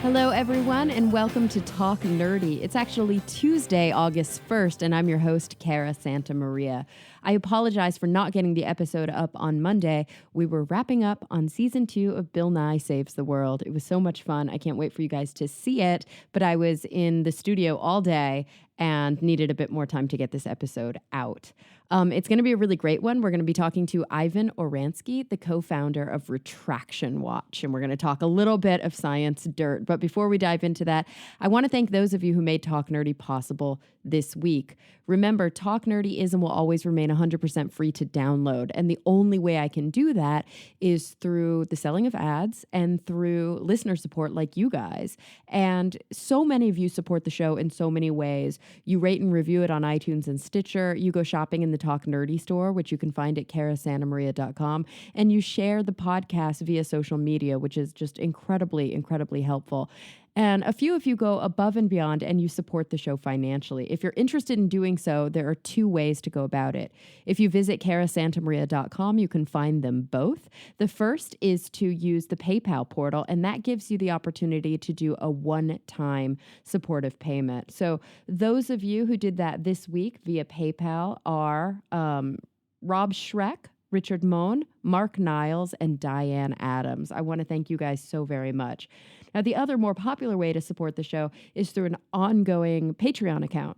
Hello, everyone, and welcome to Talk Nerdy. It's actually Tuesday, August 1st, and I'm your host, Cara Santa Maria. I apologize for not getting the episode up on Monday. We were wrapping up on season 2 of Bill Nye Saves the World. It was so much fun. I can't wait for you guys to see it, but I was in the studio all day and needed a bit more time to get this episode out. It's going to be a really great one. We're going to be talking to Ivan Oransky, the co-founder of Retraction Watch, and we're going to talk a little bit of science dirt. But before we dive into that, I want to thank those of you who made Talk Nerdy possible this week. Remember, Talk Nerdy is and will always remain 100% free to download, and the only way I can do that is through the selling of ads and through listener support like you guys. And so many of you support the show in so many ways. You rate and review it on iTunes and Stitcher. You go shopping in the Talk Nerdy store, which you can find at carasantamaria.com, and you share the podcast via social media, which is just incredibly, incredibly helpful. And a few of you go above and beyond and you support the show financially. If you're interested in doing so, there are two ways to go about it. If you visit carasantamaria.com, you can find them both. The first is to use the PayPal portal, and that gives you the opportunity to do a one-time supportive payment. So those of you who did that this week via PayPal are Rob Schreck, Richard Mohn, Mark Niles, and Diane Adams. I want to thank you guys so very much. Now, the other more popular way to support the show is through an ongoing Patreon account.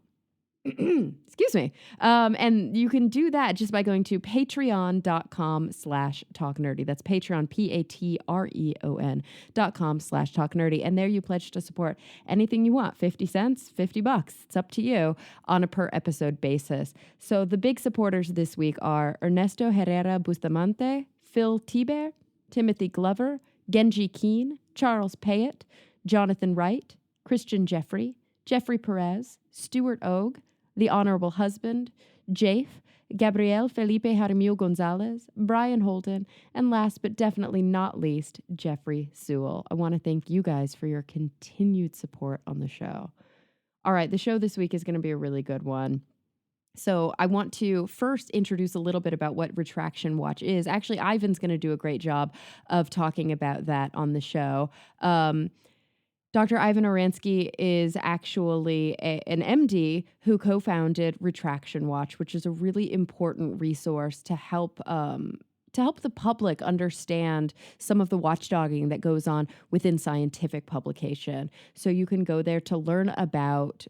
Excuse me. And you can do that just by going to patreon.com/talknerdy. That's Patreon, patreon.com/talknerdy. And there you pledge to support anything you want, 50 cents, $50. It's up to you on a per episode basis. So the big supporters this week are Ernesto Herrera Bustamante, Phil Tiber, Timothy Glover, Genji Keene, Charles Payette, Jonathan Wright, Christian Jeffrey, Jeffrey Perez, Stuart Ogue, The Honorable Husband, Jafe, Gabriel Felipe Jaramillo Gonzalez, Brian Holden, and last but definitely not least, Jeffrey Sewell. I want to thank you guys for your continued support on the show. All right, the show this week is going to be a really good one. So I want to first introduce a little bit about what Retraction Watch is. Actually, Ivan's going to do a great job of talking about that on the show. Dr. Ivan Oransky is actually an MD who co-founded Retraction Watch, which is a really important resource to help the public understand some of the watchdogging that goes on within scientific publication. So you can go there to learn about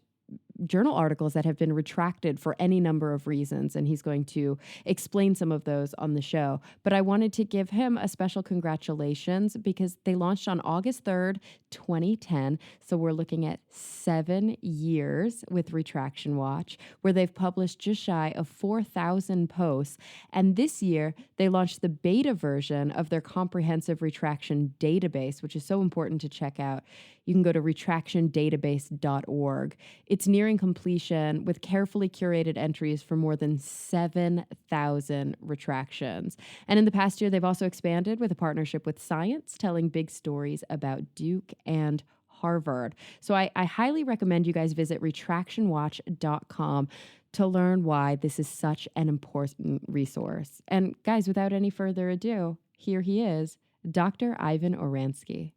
journal articles that have been retracted for any number of reasons, and he's going to explain some of those on the show. But I wanted to give him a special congratulations because they launched on August 3rd, 2010. So we're looking at 7 years with Retraction Watch, where they've published just shy of 4,000 posts. And this year, they launched the beta version of their comprehensive retraction database, which is so important to check out. You can go to retractiondatabase.org. It's nearing completion with carefully curated entries for more than 7,000 retractions. And in the past year, they've also expanded with a partnership with Science, telling big stories about Duke and Harvard. So I highly recommend you guys visit retractionwatch.com to learn why this is such an important resource. And guys, without any further ado, here he is, Dr. Ivan Oransky.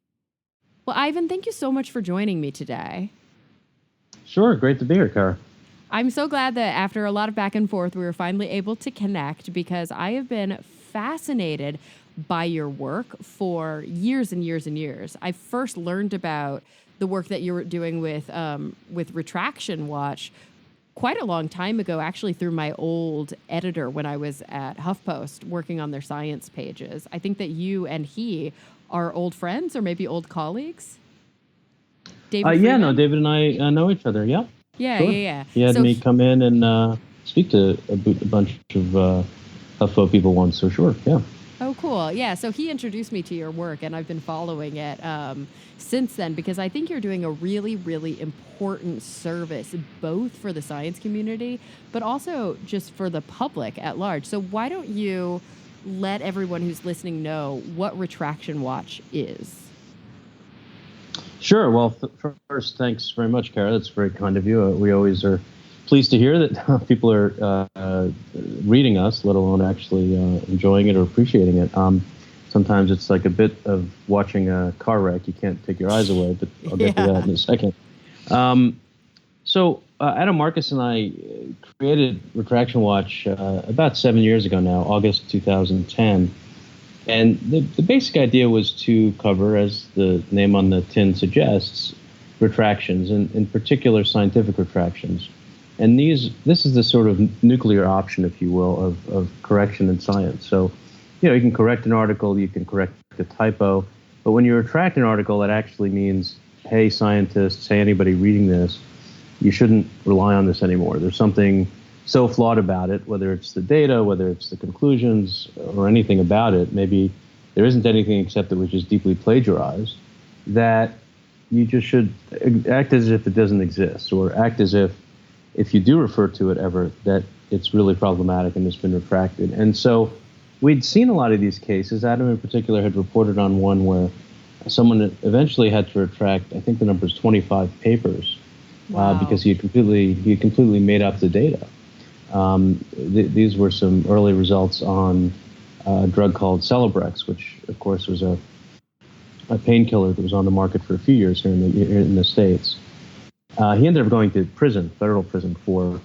Well, Ivan, thank you so much for joining me today. Sure. Great to be here, Cara. I'm so glad that after a lot of back and forth, we were finally able to connect because I have been fascinated by your work for years and years and years. I first learned about the work that you were doing with Retraction Watch quite a long time ago, actually through my old editor when I was at HuffPost working on their science pages. I think that you and he are old friends or maybe old colleagues. David David and I know each other. Yeah. Yeah, sure. yeah. He had me come in and speak to a bunch of HuffPo people once. So sure, yeah. Oh, cool. Yeah, so he introduced me to your work, and I've been following it since then because I think you're doing a really, really important service, both for the science community, but also just for the public at large. So why don't you let everyone who's listening know what Retraction Watch is? Sure. Well, first, thanks very much, Cara. That's very kind of you. We always are pleased to hear that people are reading us, let alone actually enjoying it or appreciating it. sometimes it's like a bit of watching a car wreck. You can't take your eyes away, but I'll get to that in a second. Adam Marcus and I created Retraction Watch about 7 years ago now, August 2010. And the basic idea was to cover, as the name on the tin suggests, retractions, and in particular scientific retractions. And this is the sort of nuclear option, if you will, of correction in science. So, you can correct an article, you can correct a typo, but when you retract an article, that actually means, hey, scientists, hey, anybody reading this, you shouldn't rely on this anymore. There's something so flawed about it, whether it's the data, whether it's the conclusions, or anything about it. Maybe there isn't anything except that it was just deeply plagiarized, that you just should act as if it doesn't exist, or act as if you do refer to it ever, that it's really problematic and it's been retracted. And so we'd seen a lot of these cases. Adam in particular had reported on one where someone eventually had to retract, I think the number is 25 papers, because he had completely made up the data. These were some early results on a drug called Celebrex, which of course was a painkiller that was on the market for a few years here in the States. He ended up going to prison, federal prison, for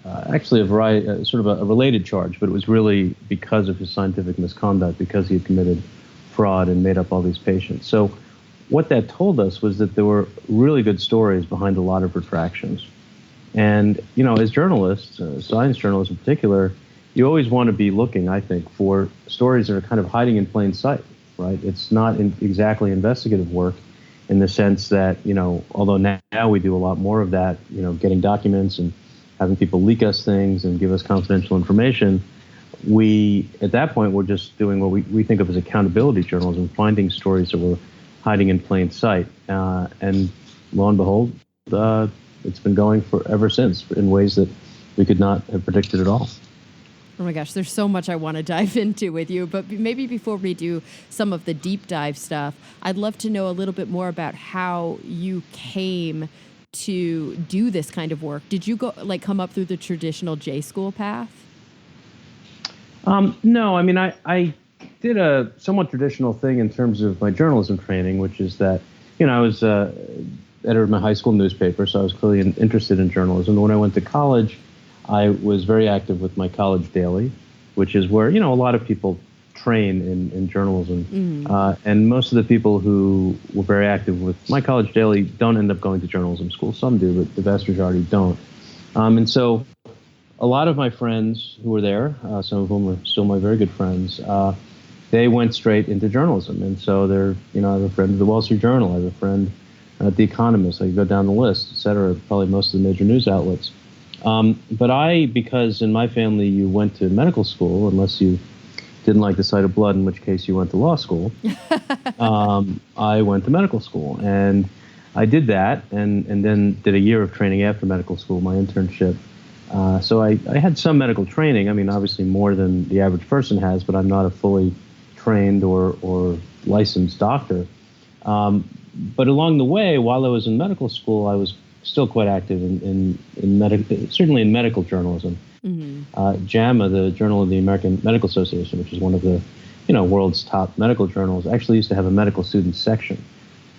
actually a variety, sort of a related charge, but it was really because of his scientific misconduct, because he had committed fraud and made up all these patients. So what that told us was that there were really good stories behind a lot of retractions. And, as journalists, science journalists in particular, you always want to be looking, I think, for stories that are kind of hiding in plain sight, right? It's not exactly investigative work in the sense that, although now we do a lot more of that, getting documents and having people leak us things and give us confidential information, at that point, we're just doing what we think of as accountability journalism, finding stories that were hiding in plain sight. And lo and behold, it's been going ever since in ways that we could not have predicted at all. Oh my gosh, there's so much I want to dive into with you, but maybe before we do some of the deep dive stuff, I'd love to know a little bit more about how you came to do this kind of work. Did you come up through the traditional J school path? No, I mean, I did a somewhat traditional thing in terms of my journalism training, which is that, I was editor of my high school newspaper, so I was clearly interested in journalism. When I went to college, I was very active with my college daily, which is where, a lot of people train in journalism. Mm-hmm. And most of the people who were very active with my college daily don't end up going to journalism school. Some do, but the vast majority don't. And so a lot of my friends who were there, some of whom are still my very good friends, they went straight into journalism. And so I have a friend at the Wall Street Journal, I have a friend at The Economist, I could go down the list, et cetera, probably most of the major news outlets. But because in my family you went to medical school, unless you didn't like the sight of blood, in which case you went to law school, I went to medical school. And I did that and then did a year of training after medical school, my internship. So I had some medical training. I mean, obviously more than the average person has, but I'm not a fully trained or licensed doctor. But along the way, while I was in medical school, I was still quite active certainly in medical journalism. Mm-hmm. JAMA, the Journal of the American Medical Association, which is one of the world's top medical journals, actually used to have a medical student section.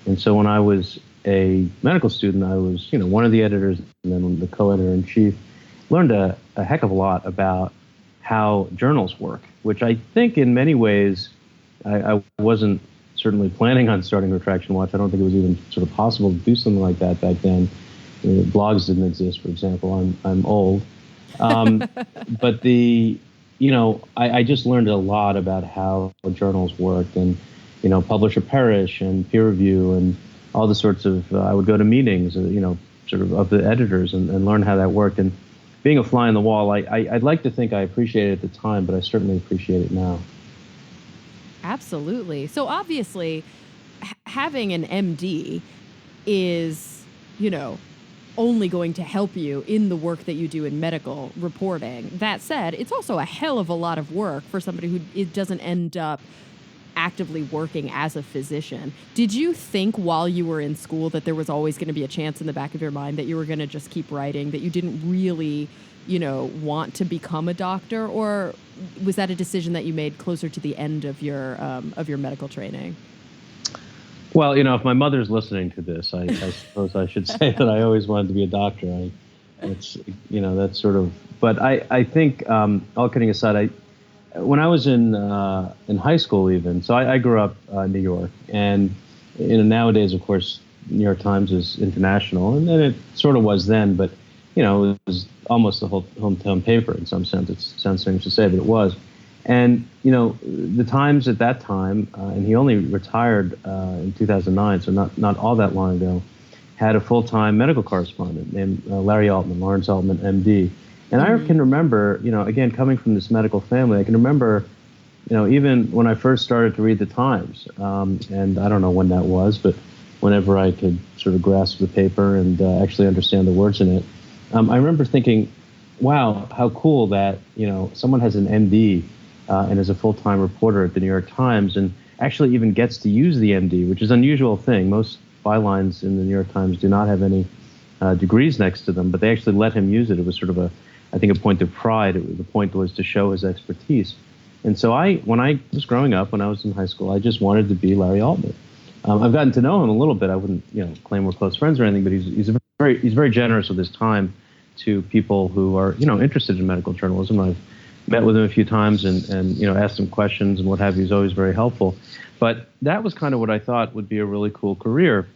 And so when I was a medical student, I was one of the editors and then the co-editor-in-chief. Learned a heck of a lot about how journals work, which I think in many ways I wasn't certainly planning on starting Retraction Watch. I don't think it was even sort of possible to do something like that back then. Blogs didn't exist, for example. I'm old. But I just learned a lot about how journals worked and, publish or perish and peer review and all the sorts of, I would go to meetings, sort of the editors and learn how that worked. And being a fly on the wall, I'd like to think I appreciated it at the time, but I certainly appreciate it now. Absolutely. So obviously, having an MD is, only going to help you in the work that you do in medical reporting. That said, it's also a hell of a lot of work for somebody who it doesn't end up actively working as a physician. Did you think while you were in school that there was always going to be a chance in the back of your mind that you were going to just keep writing, that you didn't really, want to become a doctor? Or was that a decision that you made closer to the end of your medical training? Well, if my mother's listening to this, I suppose I should say that I always wanted to be a doctor. That's sort of, but I think, all kidding aside, when I was in high school even, so I grew up in New York, and nowadays, of course, New York Times is international, and then it sort of was then, but it was almost the whole hometown paper in some sense. It sounds strange to say, but it was. And the Times at that time, and he only retired in 2009, so not all that long ago, had a full-time medical correspondent named Larry Altman, Lawrence Altman, MD. And I can remember, again, coming from this medical family, I can remember, even when I first started to read the Times, and I don't know when that was, but whenever I could sort of grasp the paper and actually understand the words in it, I remember thinking, wow, how cool that, someone has an MD and is a full-time reporter at the New York Times and actually even gets to use the MD, which is an unusual thing. Most bylines in the New York Times do not have any degrees next to them, but they actually let him use it. It was sort of a point of pride. The point was to show his expertise. And so when I was growing up, when I was in high school, I just wanted to be Larry Altman. I've gotten to know him a little bit. I wouldn't, claim we're close friends or anything, but he's very generous with his time to people who are, interested in medical journalism. I've met with him a few times and asked him questions and what have you. He's always very helpful. But that was kind of what I thought would be a really cool career.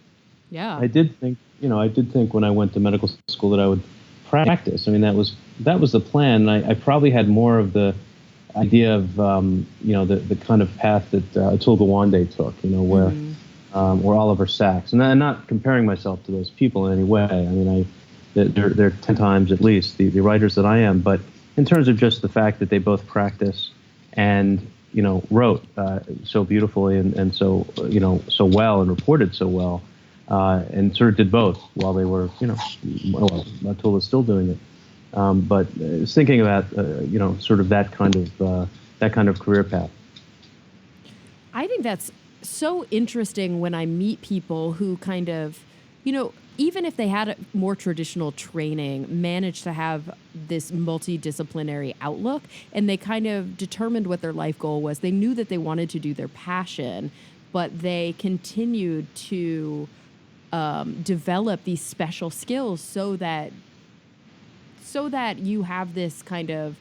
Yeah. I did think when I went to medical school that I would practice. I mean, that was the plan. I probably had more of the idea of the kind of path that Atul Gawande took, where or Oliver Sacks, and I'm not comparing myself to those people in any way. I mean, they're 10 times at least the writers that I am, but in terms of just the fact that they both practice and wrote so beautifully and so so well and reported so well. And sort of did both while they were, Atul is still doing it. But thinking about, sort of that kind of career path. I think that's so interesting when I meet people who kind of, even if they had a more traditional training, managed to have this multidisciplinary outlook, and they kind of determined what their life goal was. They knew that they wanted to do their passion, but they continued to develop these special skills so that you have this kind of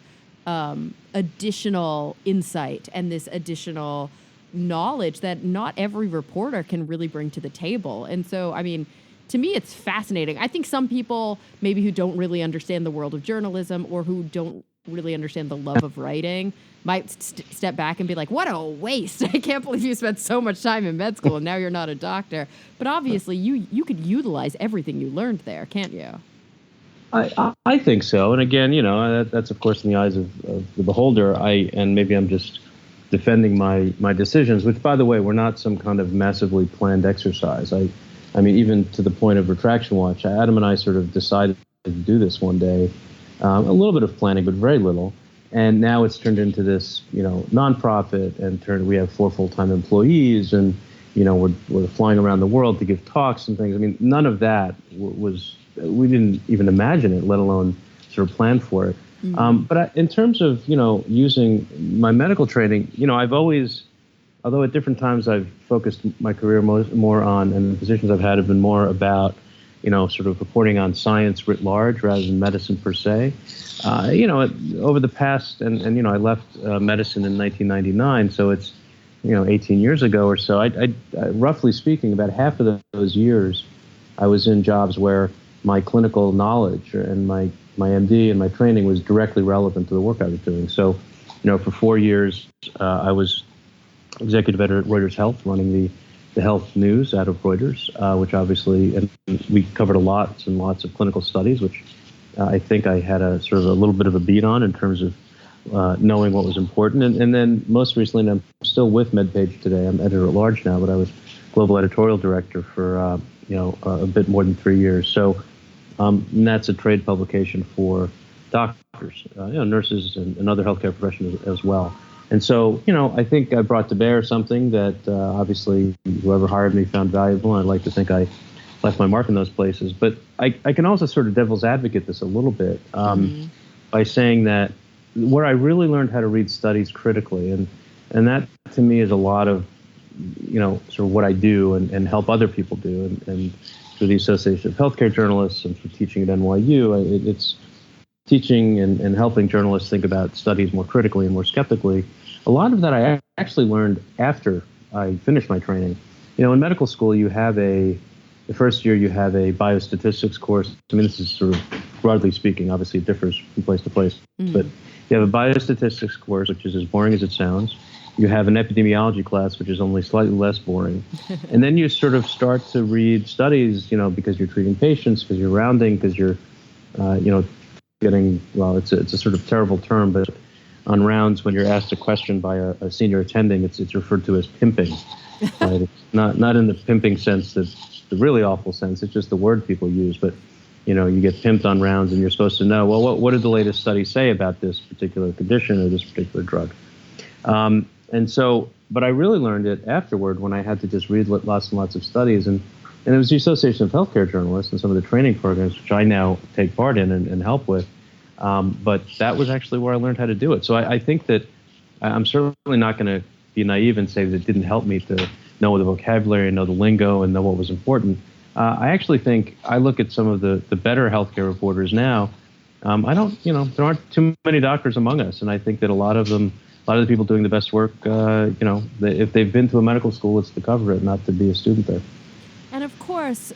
additional insight and this additional knowledge that not every reporter can really bring to the table. And so, I mean, to me, it's fascinating. I think some people maybe who don't really understand the world of journalism or who don't really understand the love of writing might step back and be like, what a waste. I can't believe you spent so much time in med school and now you're not a doctor. But obviously you could utilize everything you learned there, can't you? I think so. And again, that's of course in the eyes of the beholder. And maybe I'm just defending my decisions, which by the way, were not some kind of massively planned exercise. I mean, even to the point of Retraction Watch, Adam and I sort of decided to do this one day. A little bit of planning, but very little. And now it's turned into this, nonprofit, and we have 4 full-time employees, and we're flying around the world to give talks and things. I mean, none of that we didn't even imagine it, let alone sort of plan for it. Mm-hmm. But in terms of using my medical training, I've always, although at different times I've focused my career more on, and the positions I've had have been more about sort of reporting on science writ large rather than medicine per se. Over the past, and I left medicine in 1999, so it's 18 years ago or so. I roughly speaking, about half of those years, I was in jobs where my clinical knowledge and my MD and my training was directly relevant to the work I was doing. So, for 4 years, I was executive editor at Reuters Health, running the health news out of Reuters, which obviously, and we covered lots and lots of clinical studies, which I think I had a sort of a little bit of a beat on in terms of knowing what was important. And then most recently, and I'm still with MedPage today, I'm editor at large now, but I was global editorial director for a bit more than 3 years. So and that's a trade publication for doctors, nurses and other healthcare professionals as well. And so, I think I brought to bear something that obviously whoever hired me found valuable. And I'd like to think I left my mark in those places. But I can also sort of devil's advocate this a little bit by saying that where I really learned how to read studies critically, and that to me is a lot of, sort of what I do and help other people do. And through the Association of Healthcare Journalists and for teaching at NYU, it's teaching and helping journalists think about studies more critically and more skeptically. A lot of that I actually learned after I finished my training. In medical school, the first year you have a biostatistics course. I mean, this is sort of broadly speaking, obviously it differs from place to place, but you have a biostatistics course, which is as boring as it sounds. You have an epidemiology class, which is only slightly less boring. And then you sort of start to read studies, because you're treating patients, because you're rounding, because you're, getting, well, it's a sort of terrible term, but on rounds, when you're asked a question by a senior attending, it's referred to as pimping. Right? It's not in the pimping sense, the really awful sense. It's just the word people use. But you get pimped on rounds, and you're supposed to know, well, what did the latest study say about this particular condition or this particular drug? And so, but I really learned it afterward when I had to just read lots and lots of studies, and it was the Association of Healthcare Journalists and some of the training programs, which I now take part in and help with. But that was actually where I learned how to do it. So I think that I'm certainly not going to be naive and say that it didn't help me to know the vocabulary and know the lingo and know what was important. I actually think I look at some of the better healthcare reporters now. There aren't too many doctors among us, and I think that a lot of the people doing the best work, if they've been to a medical school, it's to cover it, not to be a student there. And of course,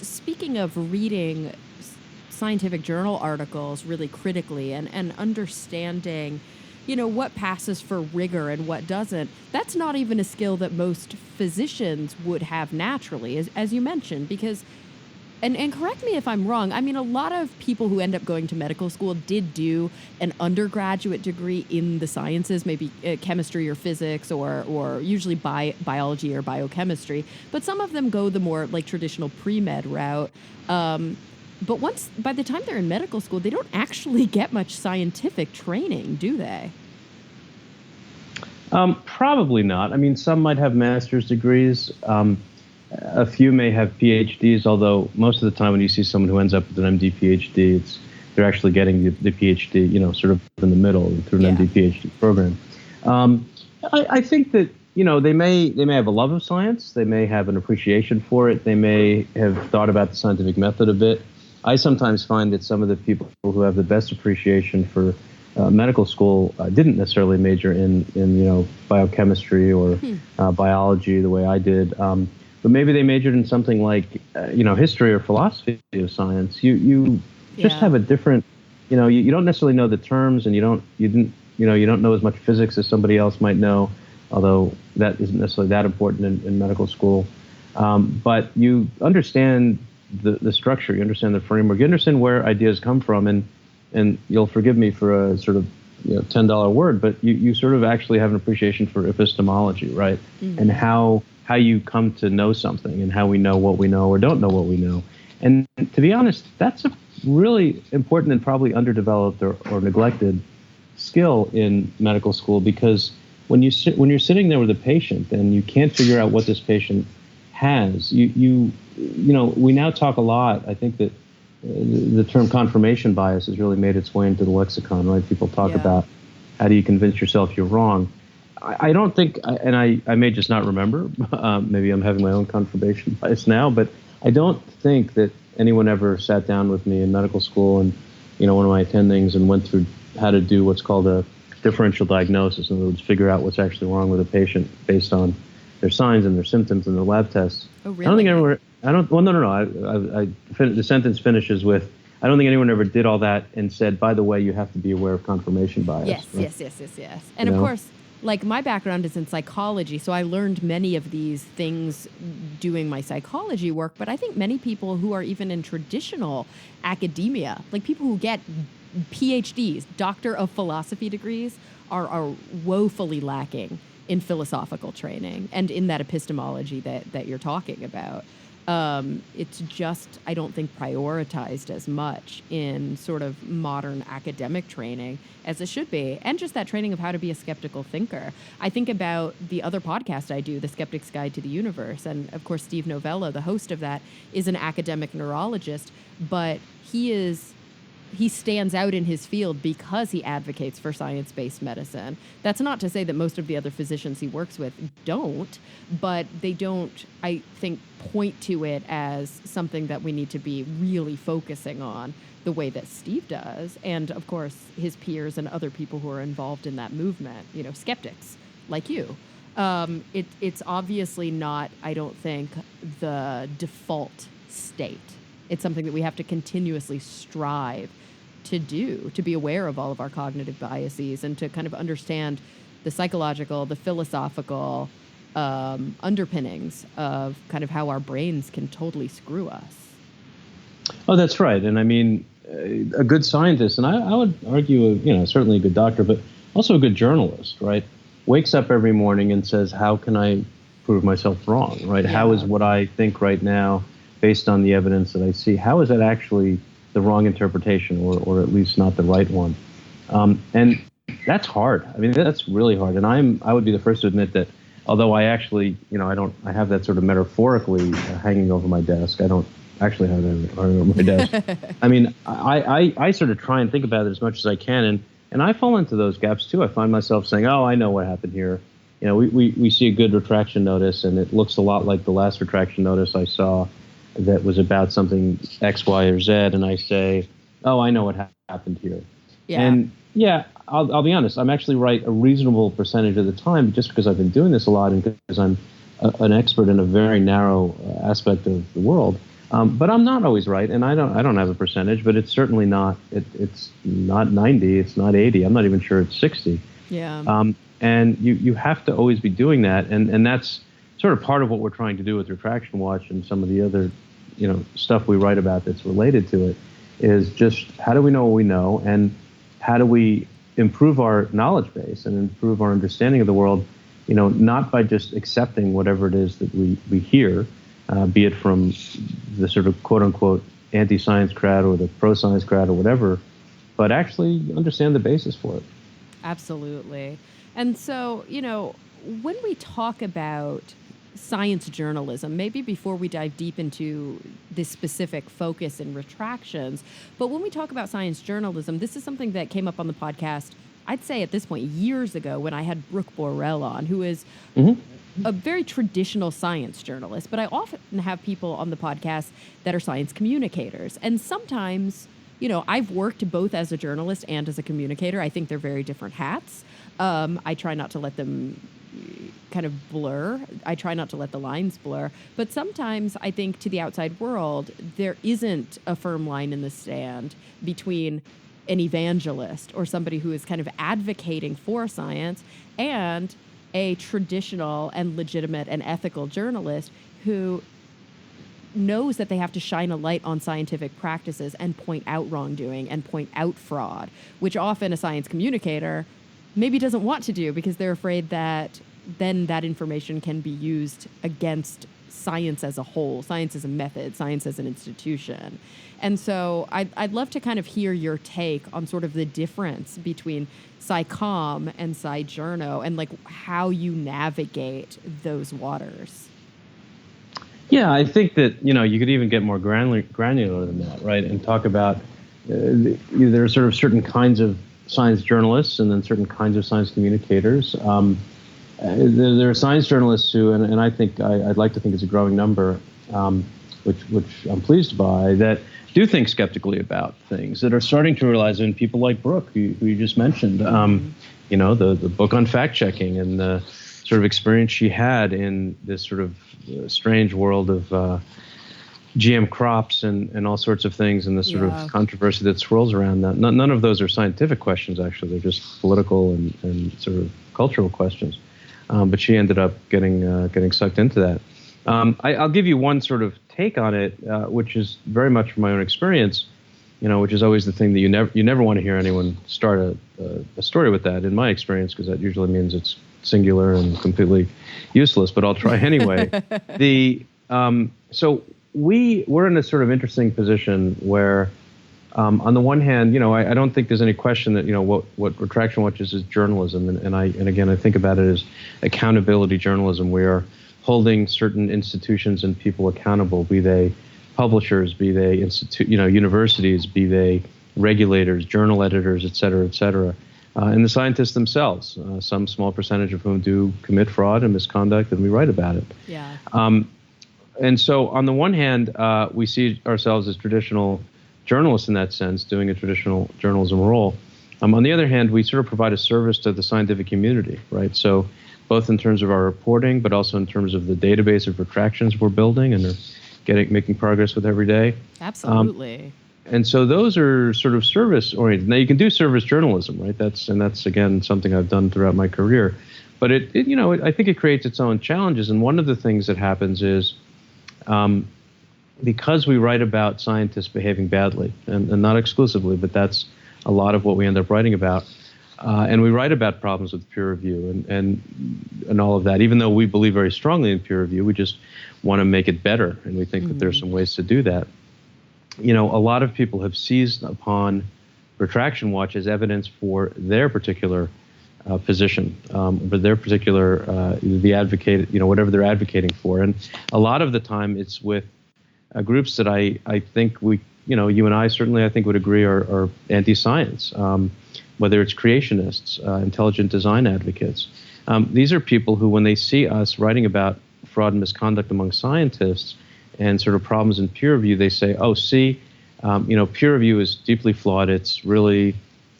speaking of reading scientific journal articles really critically and understanding, what passes for rigor and what doesn't, that's not even a skill that most physicians would have naturally, as you mentioned, because, and correct me if I'm wrong, I mean, a lot of people who end up going to medical school did do an undergraduate degree in the sciences, maybe chemistry or physics or usually biology or biochemistry, but some of them go the more like traditional pre-med route. But by the time they're in medical school, they don't actually get much scientific training, do they? Probably not. I mean, some might have master's degrees. A few may have PhDs, although most of the time when you see someone who ends up with an MD PhD, they're actually getting the PhD, sort of in the middle through an MD PhD program. I think that they may have a love of science, they may have an appreciation for it, they may have thought about the scientific method a bit. I sometimes find that some of the people who have the best appreciation for medical school didn't necessarily major in biochemistry or biology the way I did. But maybe they majored in something like, history or philosophy of science. You just have a different, you don't necessarily know the terms, and you don't know as much physics as somebody else might know, although that isn't necessarily that important in medical school. But you understand the structure, you understand the framework, you understand where ideas come from, and you'll forgive me for a sort of $10 word, but you sort of actually have an appreciation for epistemology, right? Mm-hmm. And how you come to know something and how we know what we know or don't know what we know. And to be honest, that's a really important and probably underdeveloped or neglected skill in medical school, because when you're sitting there with a patient and you can't figure out what this patient has, we now talk a lot. I think that the term confirmation bias has really made its way into the lexicon, right? People talk about how do you convince yourself you're wrong. I don't think, and I may just not remember, maybe I'm having my own confirmation bias now, but I don't think that anyone ever sat down with me in medical school and, one of my attendings and went through how to do what's called a differential diagnosis. In other words, figure out what's actually wrong with a patient based on their signs and their symptoms and their lab tests. Oh, really? I don't think anyone, no. The sentence finishes with, I don't think anyone ever did all that and said, by the way, you have to be aware of confirmation bias. Yes, right? yes. And of course, like my background is in psychology, so I learned many of these things doing my psychology work, but I think many people who are even in traditional academia, like people who get PhDs, Doctor of Philosophy degrees, are woefully lacking in philosophical training and in that epistemology that you're talking about. It's just, I don't think, prioritized as much in sort of modern academic training as it should be. And just that training of how to be a skeptical thinker. I think about the other podcast I do, The Skeptic's Guide to the Universe. And of course, Steve Novello, the host of that, is an academic neurologist, but he stands out in his field because he advocates for science-based medicine. That's not to say that most of the other physicians he works with don't, but they don't, I think, point to it as something that we need to be really focusing on the way that Steve does. And of course, his peers and other people who are involved in that movement, skeptics like you. It's obviously not, I don't think, the default state. It's something that we have to continuously strive to do, to be aware of all of our cognitive biases and to kind of understand the psychological, the philosophical underpinnings of kind of how our brains can totally screw us. Oh, that's right. And I mean, a good scientist, and I would argue, certainly a good doctor, but also a good journalist, right? Wakes up every morning and says, how can I prove myself wrong, right? Yeah. How is what I think right now, based on the evidence that I see, how is that actually the wrong interpretation or at least not the right one? And that's hard. I mean, that's really hard. And I would be the first to admit that although I actually, I have that sort of metaphorically hanging over my desk. I don't actually have that hanging over my desk. I mean, I sort of try and think about it as much as I can. And I fall into those gaps too. I find myself saying, oh, I know what happened here. We see a good retraction notice and it looks a lot like the last retraction notice I saw that was about something X, Y, or Z, and I say, oh, I know what happened here. Yeah. And yeah, I'll be honest, I'm actually right a reasonable percentage of the time just because I've been doing this a lot and because I'm an expert in a very narrow aspect of the world. But I'm not always right, and I don't have a percentage, but it's certainly not, it's not 90, it's not 80, I'm not even sure it's 60. Yeah. And you have to always be doing that, and that's sort of part of what we're trying to do with Retraction Watch and some of the other stuff we write about that's related to it, is just how do we know what we know and how do we improve our knowledge base and improve our understanding of the world, not by just accepting whatever it is that we hear, be it from the sort of quote unquote anti-science crowd or the pro-science crowd or whatever, but actually understand the basis for it. Absolutely. And so, when we talk about science journalism, maybe before we dive deep into this specific focus in retractions, but when we talk about science journalism, this is something that came up on the podcast, I'd say at this point, years ago when I had Brooke Borrell on, who is a very traditional science journalist, but I often have people on the podcast that are science communicators. And sometimes, I've worked both as a journalist and as a communicator. I think they're very different hats. I try not to let them kind of blur. I try not to let the lines blur. But sometimes I think to the outside world, there isn't a firm line in the sand between an evangelist or somebody who is kind of advocating for science and a traditional and legitimate and ethical journalist who knows that they have to shine a light on scientific practices and point out wrongdoing and point out fraud, which often a science communicator maybe doesn't want to do because they're afraid that then that information can be used against science as a whole, science as a method, science as an institution. And so I'd love to kind of hear your take on sort of the difference between SciComm and SciJourno and like how you navigate those waters. Yeah, I think that, you could even get more granular than that, right? And talk about there are sort of certain kinds of science journalists and then certain kinds of science communicators. There are science journalists who, and I think I'd like to think it's a growing number, which I'm pleased by, that do think skeptically about things, that are starting to realize, and people like Brooke, who you just mentioned, the book on fact checking and the sort of experience she had in this sort of strange world of GM crops and all sorts of things, and the sort of controversy that swirls around that. None of those are scientific questions, actually. They're just political and sort of cultural questions. But she ended up getting sucked into that. I'll give you one sort of take on it, which is very much from my own experience, which is always the thing that you never want to hear anyone start a story with that, in my experience, because that usually means it's singular and completely useless, but I'll try anyway. So we're in a sort of interesting position where, on the one hand, I don't think there's any question that what Retraction Watch is journalism, and again I think about it as accountability journalism. We are holding certain institutions and people accountable, be they publishers, be they universities, be they regulators, journal editors, et cetera, and the scientists themselves. Some small percentage of whom do commit fraud and misconduct, and we write about it. Yeah. And so, on the one hand, we see ourselves as traditional journalists in that sense, doing a traditional journalism role. On the other hand, we sort of provide a service to the scientific community, right? So, both in terms of our reporting, but also in terms of the database of retractions we're building and are making progress with every day. Absolutely. And so those are sort of service oriented. Now you can do service journalism, right? That's again something I've done throughout my career. But I think it creates its own challenges. And one of the things that happens is, because we write about scientists behaving badly, and not exclusively, but that's a lot of what we end up writing about. And we write about problems with peer review and all of that. Even though we believe very strongly in peer review, we just want to make it better, and we think that there's some ways to do that. A lot of people have seized upon Retraction Watch as evidence for their particular position, for their particular the advocate, whatever they're advocating for. And a lot of the time, it's with groups that I think you and I certainly I think would agree are anti-science. Whether it's creationists, intelligent design advocates. These are people who, when they see us writing about fraud and misconduct among scientists and sort of problems in peer review, they say, oh, see, peer review is deeply flawed. It's really,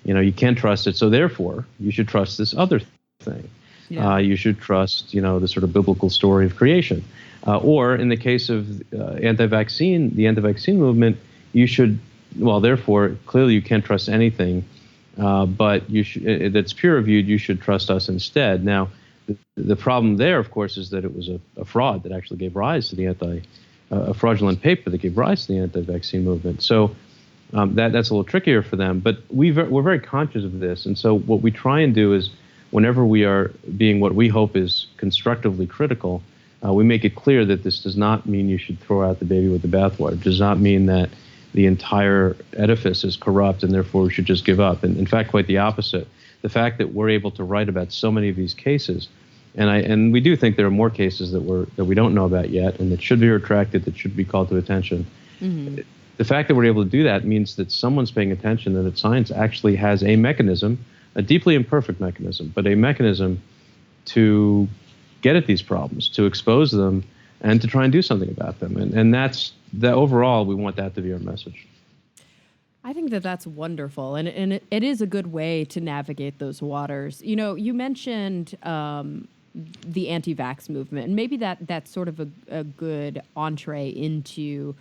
you can't trust it. So therefore, you should trust this other thing. Yeah. You should trust, the sort of biblical story of creation. Or in the case of the anti-vaccine movement, you should, therefore, clearly you can't trust anything. But you should, that's peer reviewed, you should trust us instead. Now, the problem there, of course, is that it was a fraud that actually gave rise to a fraudulent paper that gave rise to the anti-vaccine movement. So that's a little trickier for them. But we're very conscious of this. And so what we try and do is, whenever we are being what we hope is constructively critical, we make it clear that this does not mean you should throw out the baby with the bathwater. It does not mean that the entire edifice is corrupt and therefore we should just give up. And in fact, quite the opposite. The fact that we're able to write about so many of these cases, and we do think there are more cases that we don't know about yet and that should be retracted, that should be called to attention. Mm-hmm. The fact that we're able to do that means that someone's paying attention and that science actually has a mechanism, a deeply imperfect mechanism, but a mechanism to get at these problems, to expose them, and to try and do something about them. And that's that. Overall, we want that to be our message. I think that's wonderful, and it is a good way to navigate those waters. You mentioned the anti-vax movement, and maybe that's sort of a good entree into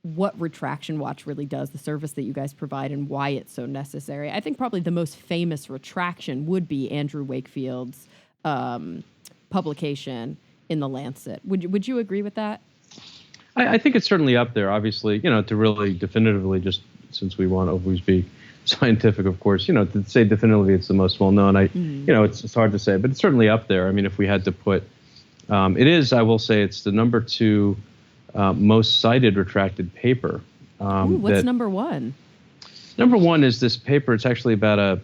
what Retraction Watch really does, the service that you guys provide, and why it's so necessary. I think probably the most famous retraction would be Andrew Wakefield's publication in The Lancet. Would you agree with that? I think it's certainly up there, obviously, to really definitively, just since we want to always be scientific, of course, to say definitively it's the most well-known, it's hard to say, but it's certainly up there. I mean, if we had to put, it is, I will say, it's the number 2 most cited retracted paper. What's number 1? Number 1 is this paper. It's actually about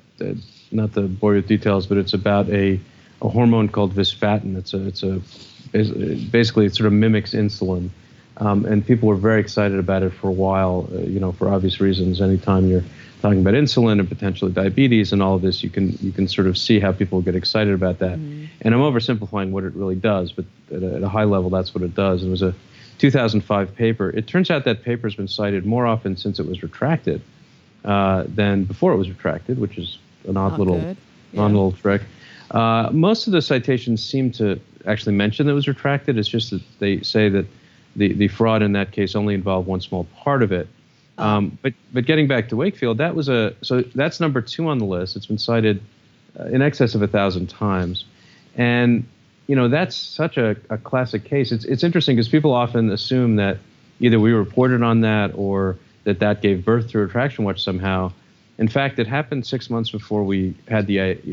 not to bore you with details, but it's about a hormone called visfatin. Basically it sort of mimics insulin. And people were very excited about it for a while, for obvious reasons. Anytime you're talking about insulin and potentially diabetes and all of this, you can sort of see how people get excited about that. Mm-hmm. And I'm oversimplifying what it really does, but at a high level, that's what it does. It was a 2005 paper. It turns out that paper has been cited more often since it was retracted than before it was retracted, which is an odd little trick. Most of the citations seem to actually mention that it was retracted. It's just that they say that the fraud in that case only involved one small part of it. But getting back to Wakefield, so that's number 2 on the list. It's been cited in excess of 1,000 times, and that's such a classic case. It's interesting because people often assume that either we reported on that or that gave birth to Retraction Watch somehow. In fact, it happened 6 months before we had it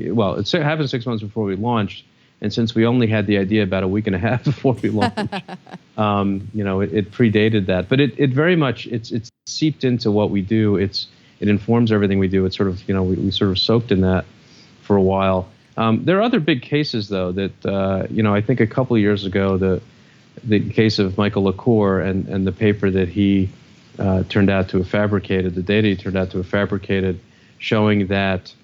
happened 6 months before we launched, And since we only had the idea about a week and a half before we launched, it predated that. But it very much it's seeped into what we do. It informs everything we do. It's sort of we sort of soaked in that for a while. There are other big cases though that I think a couple of years ago the case of Michael LaCour and the paper that he turned out to have fabricated, the data he turned out to have fabricated, showing that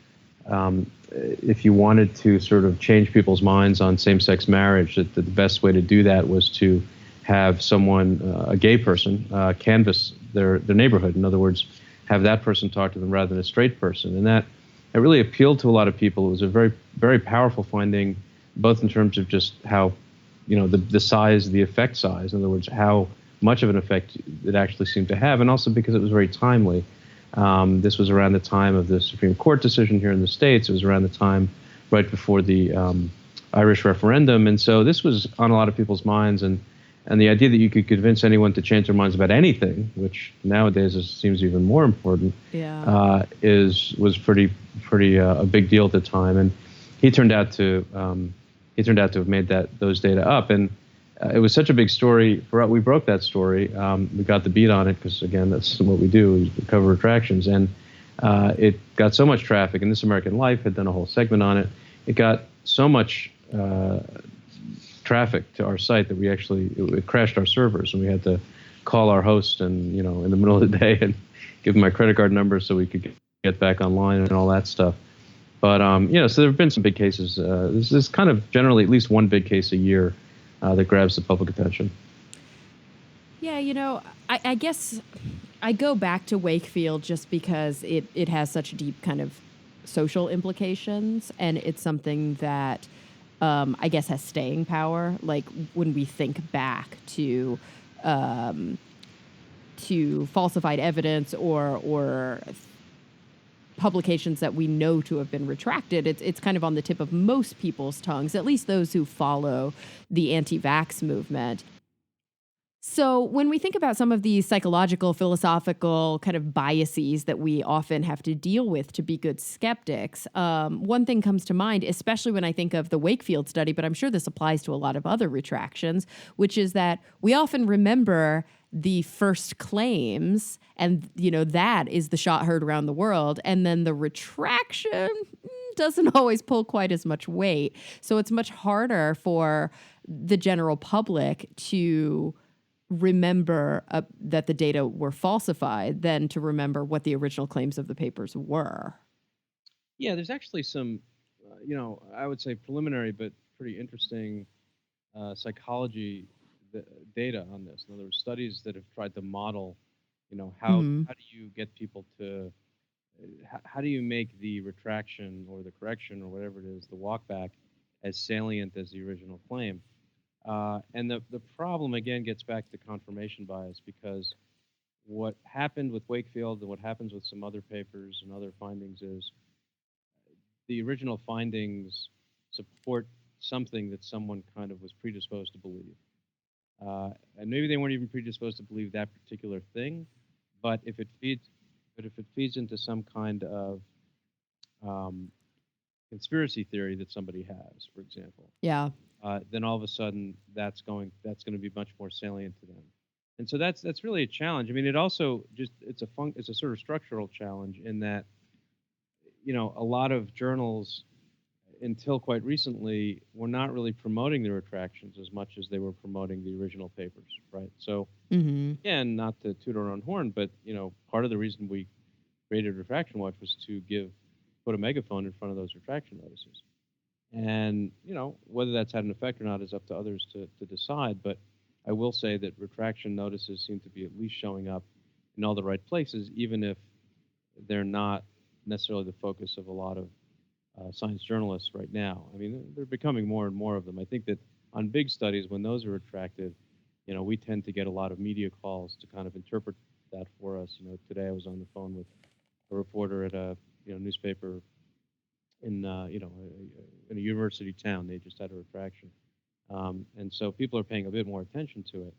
if you wanted to sort of change people's minds on same-sex marriage, that the best way to do that was to have someone, a gay person, canvass their neighborhood. In other words, have that person talk to them rather than a straight person. And that really appealed to a lot of people. It was a very, very powerful finding, both in terms of just how, the size, the effect size, in other words, how much of an effect it actually seemed to have, and also because it was very timely. This was around the time of the Supreme Court decision here in the States. It was around the time right before the Irish referendum. And so this was on a lot of people's minds. And the idea that you could convince anyone to change their minds about anything, which nowadays seems even more important, was pretty a big deal at the time. And he turned out to have made those data up. And it was such a big story. We broke that story. We got the beat on it because, again, that's what we do. We cover retractions. And it got so much traffic. And This American Life had done a whole segment on it. It got so much traffic to our site that it crashed our servers. And we had to call our host in the middle of the day and give him my credit card number so we could get back online and all that stuff. But, so there have been some big cases. This is kind of generally at least one big case a year that grabs the public attention. Yeah, I guess I go back to Wakefield just because it has such deep kind of social implications, and it's something that I guess has staying power. Like when we think back to falsified evidence or publications that we know to have been retracted, it's kind of on the tip of most people's tongues, at least those who follow the anti-vax movement. So when we think about some of these psychological, philosophical kind of biases that we often have to deal with to be good skeptics, one thing comes to mind, especially when I think of the Wakefield study, but I'm sure this applies to a lot of other retractions, which is that we often remember the first claims, and that is the shot heard around the world, and then the retraction doesn't always pull quite as much weight. So it's much harder for the general public to remember that the data were falsified than to remember what the original claims of the papers were. Yeah, there's actually some, I would say preliminary but pretty interesting psychology data on this. In other words, studies that have tried to model, how do you get people to, how do you make the retraction or the correction or whatever it is, the walk back, as salient as the original claim. And the problem, again, gets back to confirmation bias, because what happened with Wakefield and what happens with some other papers and other findings is the original findings support something that someone kind of was predisposed to believe. And maybe they weren't even predisposed to believe that particular thing, but if it feeds into some kind of conspiracy theory that somebody has, for example, then all of a sudden that's going to be much more salient to them. And so that's really a challenge. I mean, it also it's a sort of structural challenge in that, a lot of journals until quite recently were not really promoting the retractions as much as they were promoting the original papers, right? So again, not to toot our own horn, but part of the reason we created Retraction Watch was to put a megaphone in front of those retraction notices. And, whether that's had an effect or not is up to others to decide. But I will say that retraction notices seem to be at least showing up in all the right places, even if they're not necessarily the focus of a lot of science journalists right now. I mean, they're becoming more and more of them. I think that on big studies, when those are retracted, we tend to get a lot of media calls to kind of interpret that for us. Today I was on the phone with a reporter at a newspaper in in a university town. They just had a retraction, and so people are paying a bit more attention to it.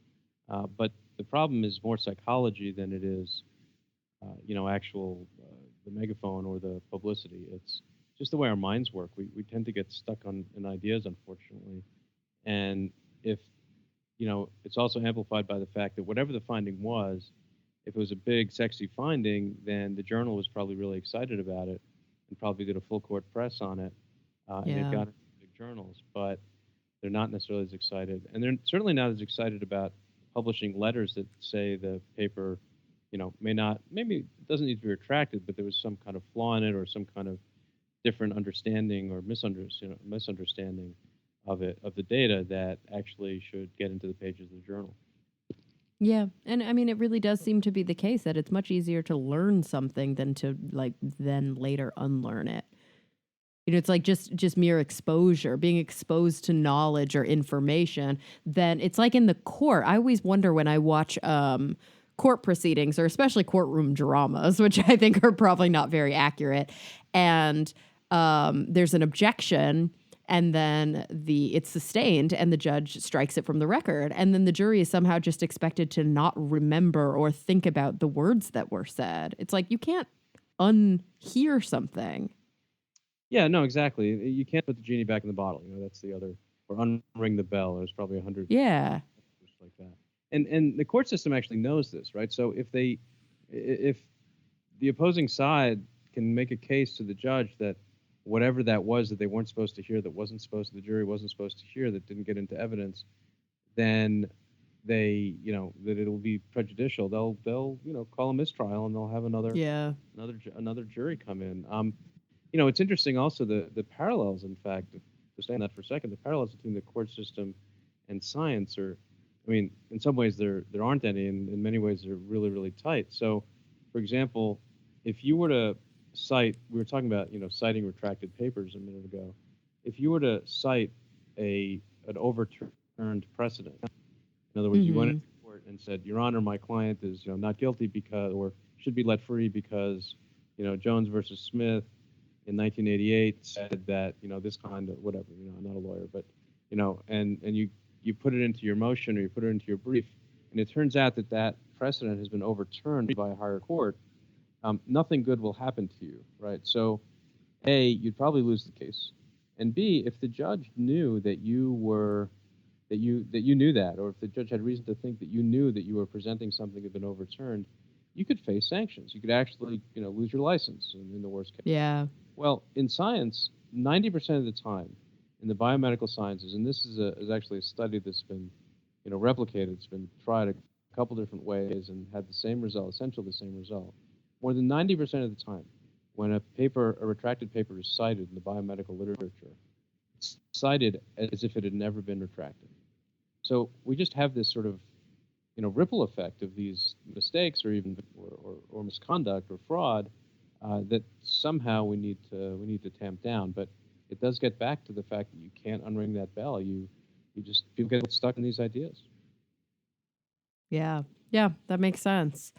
But the problem is more psychology than it is, actual the megaphone or the publicity. It's just the way our minds work. We tend to get stuck on in ideas, unfortunately. And if it's also amplified by the fact that whatever the finding was, if it was a big, sexy finding, then the journal was probably really excited about it and probably did a full court press on it, and it Yeah. got into big journals. But they're not necessarily as excited, and they're certainly not as excited about publishing letters that say the paper, may not, maybe it doesn't need to be retracted, but there was some kind of flaw in it or some kind of different understanding or misunderstanding of it, of the data, that actually should get into the pages of the journal. Yeah. And I mean, it really does seem to be the case that it's much easier to learn something than to then later unlearn it. It's like just mere exposure, being exposed to knowledge or information. Then it's like in the court. I always wonder when I watch court proceedings, or especially courtroom dramas, which I think are probably not very accurate. And there's an objection, and then it's sustained, and the judge strikes it from the record, and then the jury is somehow just expected to not remember or think about the words that were said. It's like you can't unhear something. Yeah, no, exactly. You can't put the genie back in the bottle. That's the other, or unring the bell. There's probably 100 Yeah. like that. And the court system actually knows this, right? So if the opposing side can make a case to the judge that whatever that was that they weren't supposed to hear, the jury wasn't supposed to hear, that didn't get into evidence, then that it'll be prejudicial. They'll call a mistrial, and they'll have Yeah. another jury come in. It's interesting also the parallels, in fact, to stay on that for a second, the parallels between the court system and science are, I mean, in some ways there aren't any, and in many ways they're really, really tight. So, for example, if you were to cite, we were talking about, citing retracted papers a minute ago. If you were to cite an overturned precedent, in other words, you went Mm-hmm. into court and said, Your Honor, my client is, not guilty because, or should be let free because, Jones versus Smith in 1988 said that, this kind of whatever, I'm not a lawyer, but, and you put it into your motion or you put it into your brief, and it turns out that precedent has been overturned by a higher court, nothing good will happen to you, right? So, A, you'd probably lose the case, and B, if the judge knew that you knew that, or if the judge had reason to think that you knew that you were presenting something that had been overturned, you could face sanctions. You could actually, lose your license in the worst case. Yeah. Well, in science, 90% of the time, in the biomedical sciences, and this is actually a study that's been, replicated. It's been tried a couple different ways and had the same result, essentially the same result. More than 90% of the time, when a retracted paper is cited in the biomedical literature, it's cited as if it had never been retracted. So we just have this sort of, ripple effect of these mistakes, or even or misconduct or fraud, that somehow we need to tamp down. But it does get back to the fact that you can't unring that bell. People get stuck in these ideas. Yeah. Yeah, that makes sense.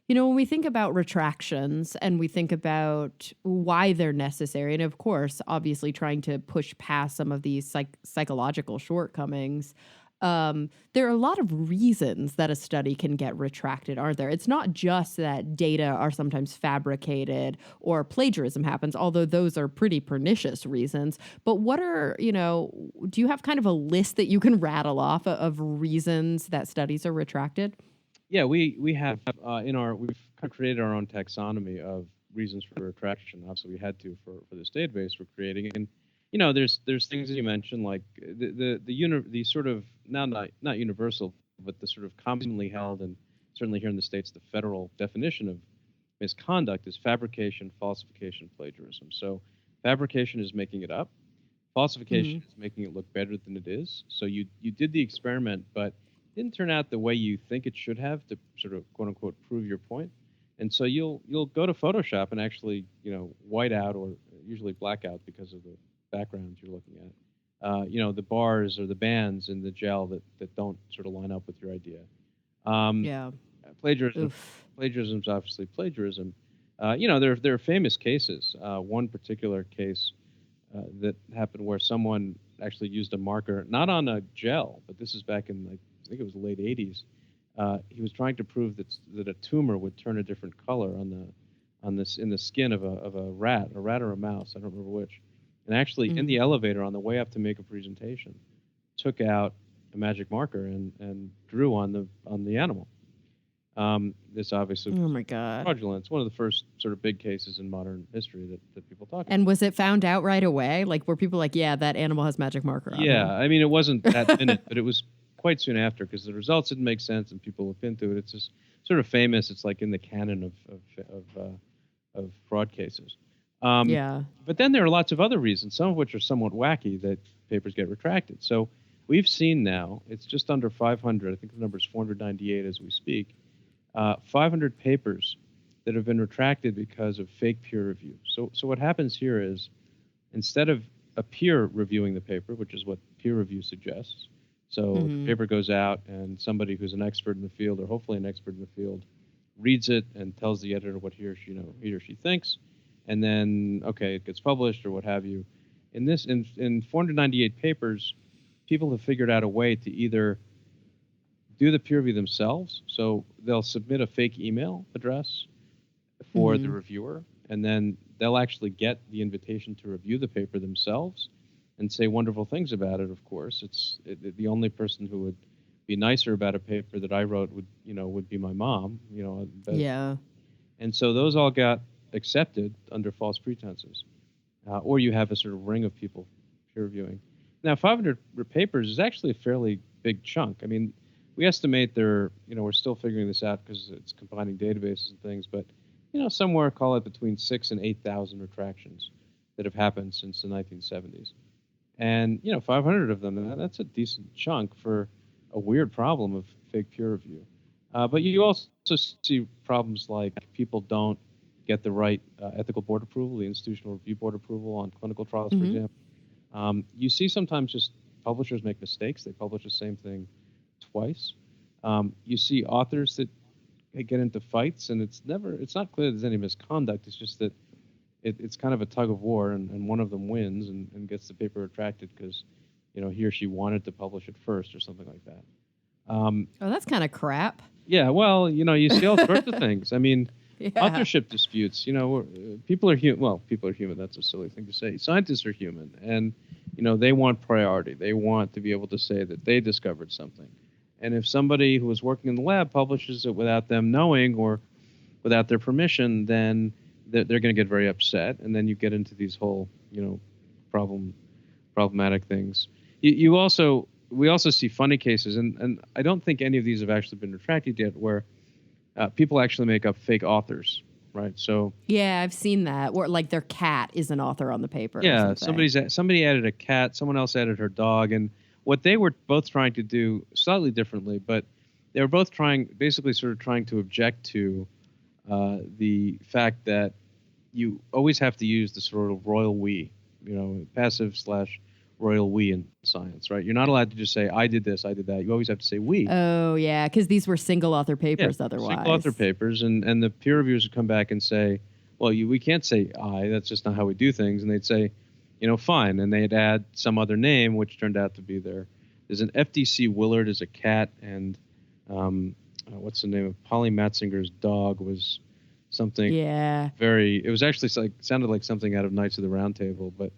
When we think about retractions and we think about why they're necessary, and of course, obviously trying to push past some of these psychological shortcomings, there are a lot of reasons that a study can get retracted, aren't there? It's not just that data are sometimes fabricated or plagiarism happens, although those are pretty pernicious reasons. But what are, do you have kind of a list that you can rattle off of reasons that studies are retracted? Yeah, we have we've kind of created our own taxonomy of reasons for retraction. Obviously, we had to for this database we're creating, and there's things that you mentioned, like the sort of not universal, but the sort of commonly held, and certainly here in the States, the federal definition of misconduct is fabrication, falsification, plagiarism. So fabrication is making it up. Falsification is making it look better than it is. So you did the experiment, but it didn't turn out the way you think it should have to sort of quote unquote prove your point. And so you'll go to Photoshop and actually white out, or usually black out because of the background you're looking at. The bars or the bands in the gel that don't sort of line up with your idea. Um, Yeah. plagiarism Oof. Plagiarism is obviously plagiarism. There are famous cases. One particular case that happened where someone actually used a marker, not on a gel, but this is back in, I think it was the late 80s. He was trying to prove that a tumor would turn a different color on this in the skin of a rat or a mouse. I don't remember which. And actually, in Mm. the elevator on the way up to make a presentation, took out a magic marker and drew on the animal. This obviously Oh was my God. fraudulent. It's one of the first sort of big cases in modern history that people talk about. And was it found out right away? Like, were people like, yeah, that animal has magic marker on Yeah, him? I mean, it wasn't that minute, but it was quite soon after because the results didn't make sense and people looked into it. It's just sort of famous. It's like in the canon of fraud cases. Um, Yeah. but then there are lots of other reasons, some of which are somewhat wacky, that papers get retracted. So we've seen now, it's just under 500. I think the number is 498 as we speak. 500 papers that have been retracted because of fake peer review. So what happens here is instead of a peer reviewing the paper, which is what peer review suggests, so the Hmm. paper goes out and somebody who's an expert in the field, or hopefully an expert in the field, reads it and tells the editor what he or she thinks, and then okay, it gets published or what have you. In 498 papers, people have figured out a way to either do the peer review themselves, so they'll submit a fake email address for the Hmm. reviewer, and then they'll actually get the invitation to review the paper themselves and say wonderful things about it. Of course, the only person who would be nicer about a paper that I wrote would be my mom. Yeah. And so those all got accepted under false pretenses, or you have a sort of ring of people peer reviewing. Now, 500 papers is actually a fairly big chunk. I mean, we estimate we're still figuring this out because it's combining databases and things, but somewhere call it between 6,000 and 8,000 retractions that have happened since the 1970s. And 500 of them, that's a decent chunk for a weird problem of fake peer review. But you also see problems like people don't get the right ethical board approval, the institutional review board approval on clinical trials, for Hmm. example. You see sometimes just publishers make mistakes. They publish the same thing twice. You see authors that get into fights, and it's not clear there's any misconduct. It's just that it's kind of a tug of war, and one of them wins and gets the paper retracted because he or she wanted to publish it first or something like that. Oh, that's kind of crap. Yeah, well, you see all sorts of things. I mean, Yeah. authorship disputes. People are human. Well, people are human. That's a silly thing to say. Scientists are human, and they want priority. They want to be able to say that they discovered something. And if somebody who was working in the lab publishes it without them knowing or without their permission, then they're going to get very upset, and then you get into these whole problematic things. We also see funny cases, and I don't think any of these have actually been retracted yet, where people actually make up fake authors, right? So Yeah, I've seen that. Or like their cat is an author on the paper or yeah, something. somebody added a cat, someone else added her dog, and what they were both trying to do slightly differently, but they were both basically sort of trying to object to the fact that you always have to use the sort of royal we, passive / royal we in science, right? You're not allowed to just say, I did this, I did that. You always have to say we. Oh, yeah, because these were single author Yeah, papers single author otherwise. papers, and the peer reviewers would come back and say, well, we can't say I, that's just not how we do things. And they'd say, fine. And they'd add some other name, which turned out to be there's an FDC Willard as a cat, and what's the name of Polly Matzinger's dog was something Yeah. it was actually sounded like something out of Knights of the Round Table, but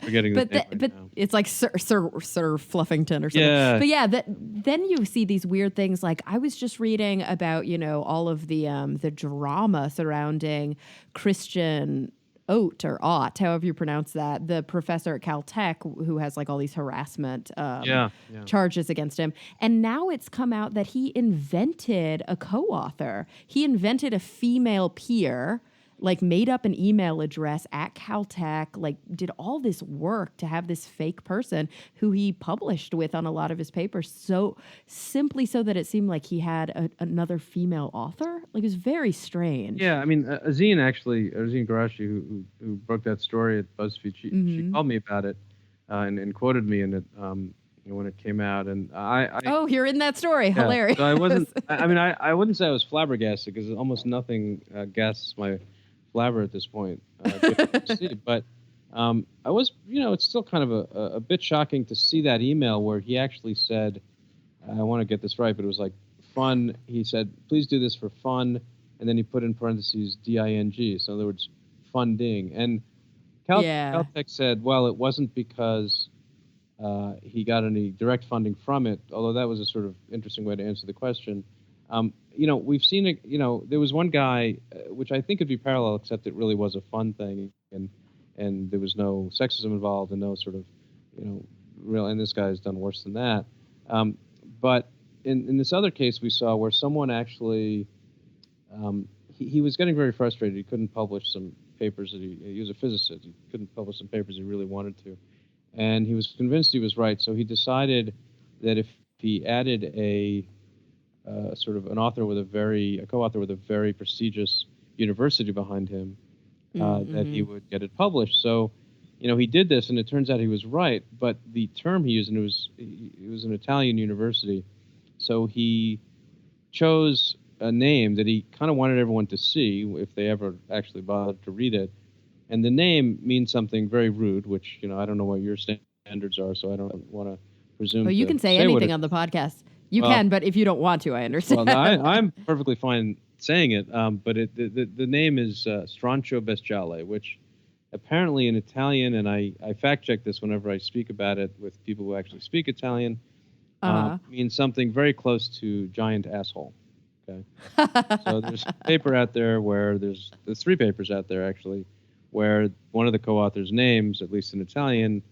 forgetting the but name right but now. it's like Sir Fluffington or something. Yeah, But yeah, then you see these weird things. Like I was just reading about all of the drama surrounding Christian Oat or Ott, however you pronounce that, the professor at Caltech who has like all these harassment yeah. charges against him. And now it's come out that he invented a co-author. He invented a female peer, like made up an email address at Caltech, like did all this work to have this fake person who he published with on a lot of his papers. So simply so that it seemed like he had another female author. Like it was very strange. Yeah, I mean, Azine Garashi, who broke that story at BuzzFeed, she Mm-hmm. called me about it and quoted me in it when it came out, and Oh, you're in that story. yeah, Hilarious. so I wasn't. I mean, I wouldn't say I was flabbergasted because almost nothing gasps my flabber at this point. Difficult to see, but I was, it's still kind of a bit shocking to see that email where he actually said, I want to get this right, but it was like fun. He said, please do this for fun. and then he put in parentheses DING. So in other words, funding. And Yeah. Caltech said, well, it wasn't because he got any direct funding from it, although that was a sort of interesting way to answer the question. We've seen it. There was one guy, which I think could be parallel, except it really was a fun thing, and there was no sexism involved and no sort of, real. And this guy's done worse than that. But in this other case, we saw where someone actually, he was getting very frustrated. He couldn't publish some papers that he was a physicist. He couldn't publish some papers he really wanted to. And he was convinced he was right, so he decided that if he added a sort of an author with a co-author with a very prestigious university behind him, that he would get it published. So, he did this, and it turns out he was right. But the term he used, and it was an Italian university, so he chose a name that he kind of wanted everyone to see if they ever actually bothered to read it. And the name means something very rude, which, I don't know what your standards are, so I don't want to presume. Oh, you can say anything on the podcast. You can, but if you don't want to, I understand. Well, I'm perfectly fine saying it, but the name is Stroncio Bestiale, which apparently in Italian, and I fact-check this whenever I speak about it with people who actually speak Italian, means something very close to giant asshole. Okay, so there's a paper out there where there's 3 papers out there, actually, where one of the co-authors' names, at least in Italian,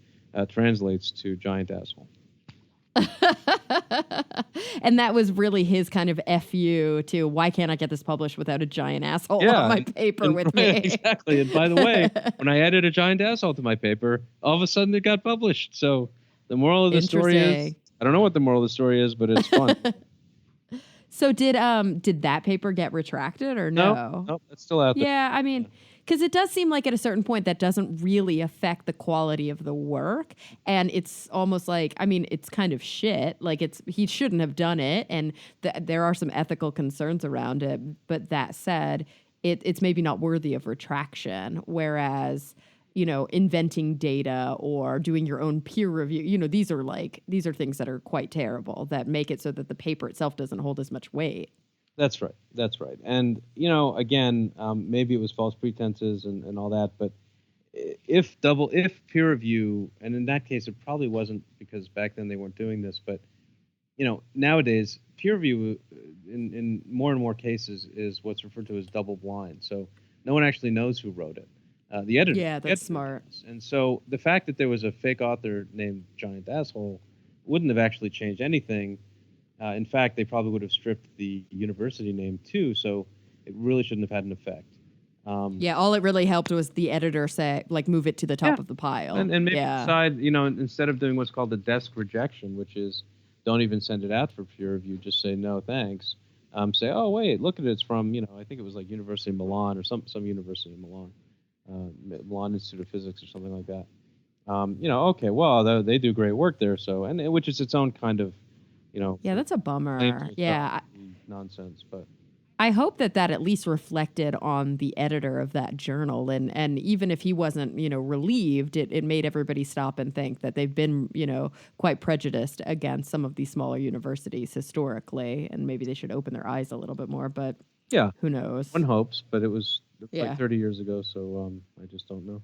translates to giant asshole. And that was really his kind of FU to, why can't I get this published without a giant asshole on my paper with me? Exactly. And by the way, when I added a giant asshole to my paper, all of a sudden it got published. So the moral of the story is, I don't know what the moral of the story is, but it's fun. So did that paper get retracted or no? No, it's still out there. Yeah, I mean, because it does seem like at a certain point that doesn't really affect the quality of the work. And it's almost like, I mean, it's kind of shit. Like he shouldn't have done it. And there are some ethical concerns around it. But that said, it's maybe not worthy of retraction. Whereas, inventing data or doing your own peer review, these are things that are quite terrible that make it so that the paper itself doesn't hold as much weight. That's right. And, again, maybe it was false pretenses and all that, but if peer review, and in that case, it probably wasn't because back then they weren't doing this, but, nowadays, peer review in more and more cases is what's referred to as double blind. So no one actually knows who wrote it. The editor. Yeah, that's smart. And so the fact that there was a fake author named Giant Asshole wouldn't have actually changed anything. In fact, they probably would have stripped the university name too, so it really shouldn't have had an effect. All it really helped was the editor say, move it to the top of the pile. And maybe decide, instead of doing what's called the desk rejection, which is don't even send it out for peer review, just say no thanks. Say, oh, wait, look at it, it's from, I think it was like University of Milan or some university in Milan, Milan Institute of Physics or something like that. Okay, well, they do great work there, so, and which is its own kind of, Yeah, that's a bummer. Yeah. Nonsense, but I hope that at least reflected on the editor of that journal. And even if he wasn't, relieved, it made everybody stop and think that they've been, quite prejudiced against some of these smaller universities historically. And maybe they should open their eyes a little bit more. But who knows? One hopes, but it was like 30 years ago. So I just don't know.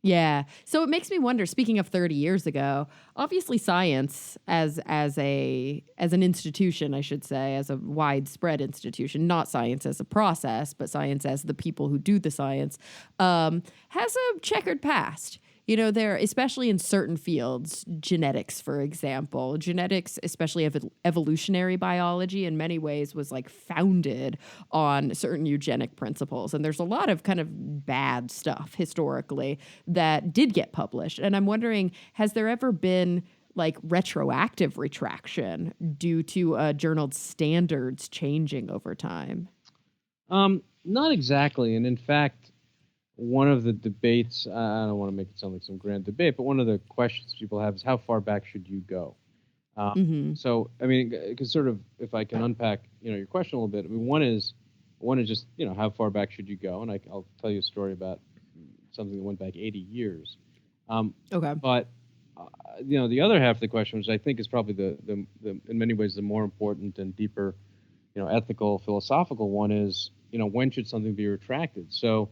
Yeah. So it makes me wonder, speaking of 30 years ago, obviously science as an institution, I should say, as a widespread institution, not science as a process, but science as the people who do the science, has a checkered past. There, especially in certain fields, genetics, for example, especially evolutionary biology, in many ways was founded on certain eugenic principles. And there's a lot of kind of bad stuff historically that did get published. And I'm wondering, has there ever been retroactive retraction due to a journal's standards changing over time? Not exactly. And in fact, one of the debates, I don't want to make it sound like some grand debate, but one of the questions people have is how far back should you go? So, I mean, because sort of, if I can unpack, your question a little bit, I mean, one is just, how far back should you go? And I'll tell you a story about something that went back 80 years. Okay. But, the other half of the question, which I think is probably the in many ways the more important and deeper, ethical, philosophical one is, when should something be retracted? So,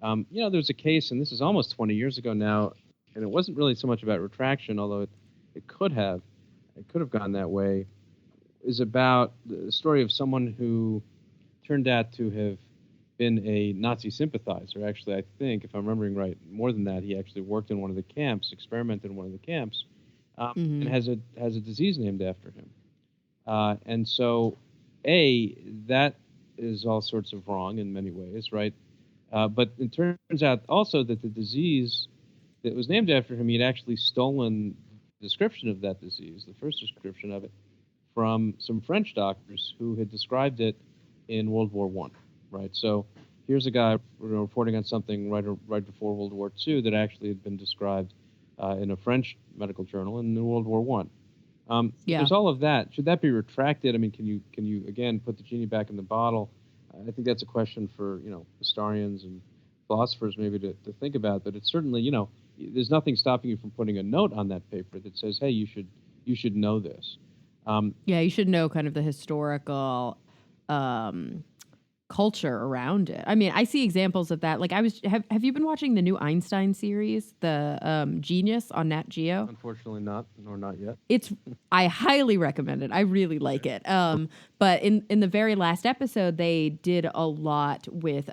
there's a case, and this is almost 20 years ago now, and it wasn't really so much about retraction, although it could have gone that way, is about the story of someone who turned out to have been a Nazi sympathizer. Actually, I think, if I'm remembering right, more than that, he actually worked in one of the camps, experimented in one of the camps, and Mm-hmm. has a disease named after him. And so, that is all sorts of wrong in many ways, right? But it turns out also that the disease that was named after him, he'd actually stolen the description of that disease, the first description of it, from some French doctors who had described it in World War One, right? So here's a guy reporting on something right before World War II that actually had been described in a French medical journal in World War One. Yeah. There's all of that. Should that be retracted? I mean, can you again put the genie back in the bottle? I think that's a question for historians and philosophers maybe to think about. But it's certainly there's nothing stopping you from putting a note on that paper that says, hey, you should know this. Yeah, you should know kind of the historical um, culture around it. I mean, I see examples of that. Like have you been watching the new Einstein series, the Genius on Nat Geo? Unfortunately, not, nor not yet. It's I highly recommend it. I really like it. But in the very last episode, they did a lot with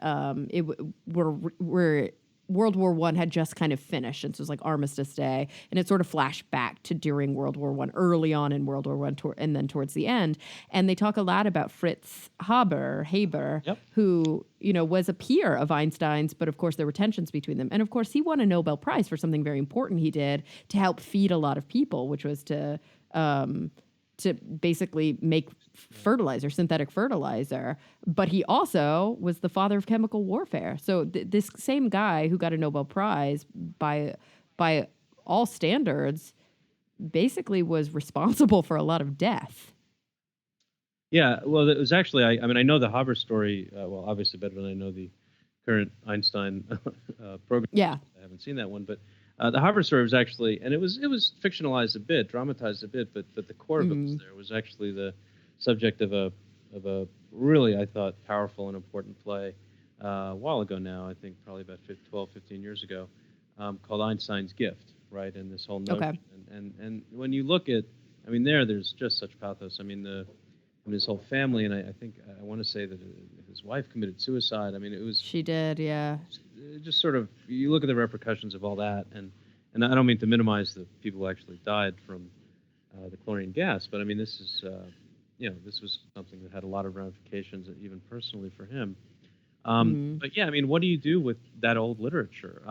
where World War One had just kind of finished, and so it was like Armistice Day, and it sort of flashed back to during World War One, early on in World War One, and then towards the end. And they talk a lot about Fritz Haber, Yep. who was a peer of Einstein's, but of course there were tensions between them. And of course he won a Nobel Prize for something very important he did to help feed a lot of people, which was to basically make fertilizer, synthetic fertilizer. But he also was the father of chemical warfare. So this same guy who got a Nobel Prize by all standards basically was responsible for a lot of death. Yeah, well, it was actually, I mean, I know the Haber story, well, obviously better than I know the current Einstein program. Yeah. I haven't seen that one, but the Haber story was actually, and it was fictionalized a bit, dramatized a bit, but the core of it was there. It was actually the subject of a really, I thought, powerful and important play a while ago now, I think probably about 12, 15 years ago, called Einstein's Gift, right? And this whole notion. Okay. And when you look at, I mean, there's just such pathos. I mean, his whole family, and I think I want to say that his wife committed suicide. I mean, it was She did, yeah. just sort of, you look at the repercussions of all that, and I don't mean to minimize the people who actually died from the chlorine gas, but I mean this is this was something that had a lot of ramifications, even personally for him. But yeah, I mean, what do you do with that old literature?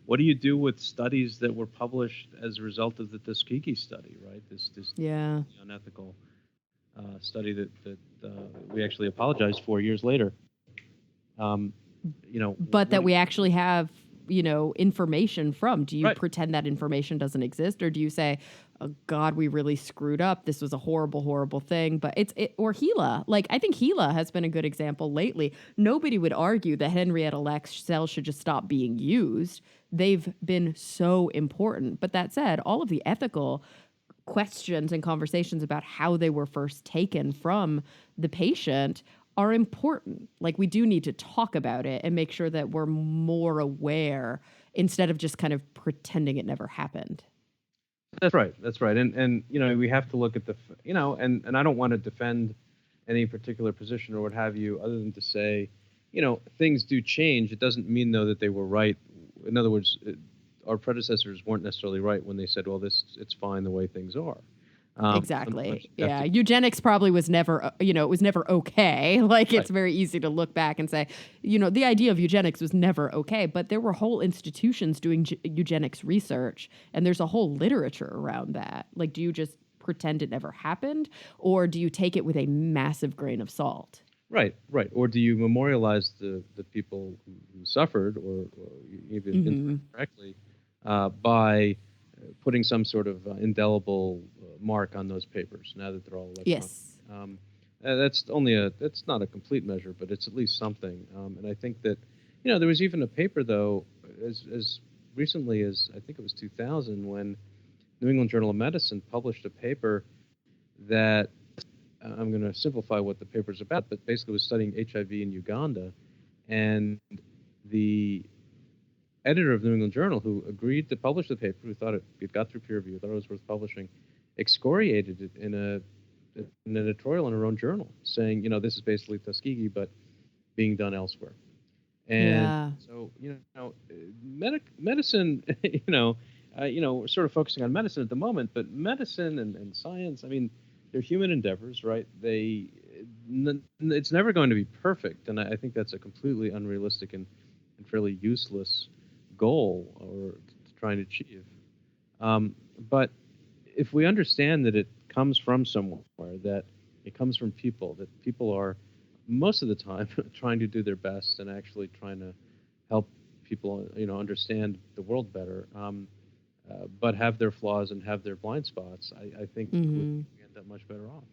What do you do with studies that were published as a result of the Tuskegee study, right? This Yeah. unethical study that we actually apologized for years later. But that we actually have, information from. Do you right. pretend that information doesn't exist, or do you say, oh, God, we really screwed up. This was a horrible, horrible thing. But or Gila. Like, I think Gila has been a good example lately. Nobody would argue that Henrietta Lacks cells should just stop being used. They've been so important. But that said, all of the ethical questions and conversations about how they were first taken from the patient are important. Like, we do need to talk about it and make sure that we're more aware instead of just kind of pretending it never happened. That's right. That's right. And we have to look at and I don't want to defend any particular position or what have you, other than to say, things do change. It doesn't mean though that they were right. In other words, our predecessors weren't necessarily right when they said, well, it's fine the way things are. Exactly. Yeah. Eugenics probably was never, it was never okay. Like, it's very easy to look back and say, the idea of eugenics was never okay, but there were whole institutions doing eugenics research, and there's a whole literature around that. Like, do you just pretend it never happened, or do you take it with a massive grain of salt? Right. Or do you memorialize the people who suffered, or even indirectly, by putting some sort of indelible mark on those papers now that they're all electronic? Yes. That's not a complete measure, but it's at least something. And I think that, there was even a paper though, as recently as I think it was 2000, when New England Journal of Medicine published a paper that I'm going to simplify what the paper's about, but basically was studying HIV in Uganda, and the editor of the New England Journal, who agreed to publish the paper, who thought it got through peer review, thought it was worth publishing, excoriated it in an editorial in her own journal, saying, this is basically Tuskegee, but being done elsewhere. And Yeah. so, medicine, we're sort of focusing on medicine at the moment, but medicine and science, I mean, they're human endeavors, right? It's never going to be perfect, and I think that's a completely unrealistic and fairly useless goal or trying to achieve. But if we understand that it comes from somewhere, that it comes from people, that people are most of the time trying to do their best and actually trying to help people, understand the world better, but have their flaws and have their blind spots, I think we end up much better off.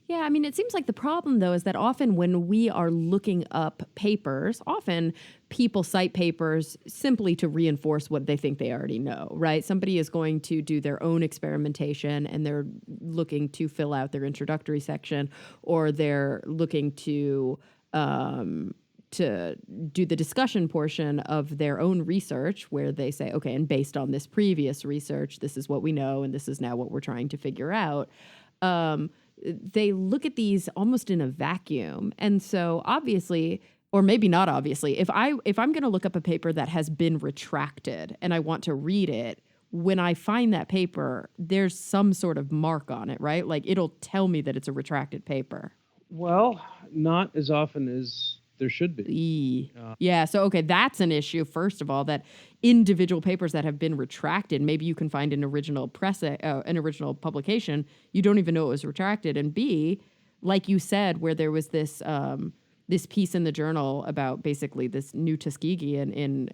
Yeah, I mean, it seems like the problem, though, is that often when we are looking up papers, often people cite papers simply to reinforce what they think they already know, right? Somebody is going to do their own experimentation and they're looking to fill out their introductory section, or they're looking to do the discussion portion of their own research where they say, okay, and based on this previous research, this is what we know, and this is now what we're trying to figure out. They look at these almost in a vacuum. And so obviously, or maybe not obviously, if I'm going to look up a paper that has been retracted and I want to read it, when I find that paper, there's some sort of mark on it, right? Like it'll tell me that it's a retracted paper. Well, not as often as there should be. Yeah. So, okay, that's an issue, first of all, that individual papers that have been retracted, maybe you can find an original an original publication, you don't even know it was retracted. And B, like you said, where there was this piece in the journal about basically this new Tuskegee in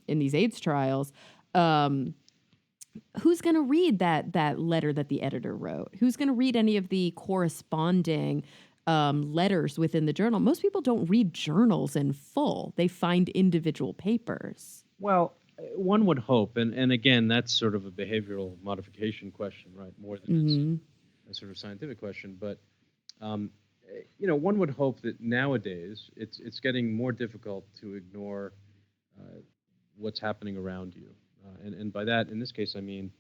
these AIDS trials. Who's going to read that letter that the editor wrote? Who's going to read any of the corresponding letters within the journal? Most people don't read journals in full. They find individual papers. Well, one would hope, and again, that's sort of a behavioral modification question, right? More than it's a sort of scientific question. But one would hope that nowadays it's getting more difficult to ignore what's happening around you, and by that, in this case, I mean,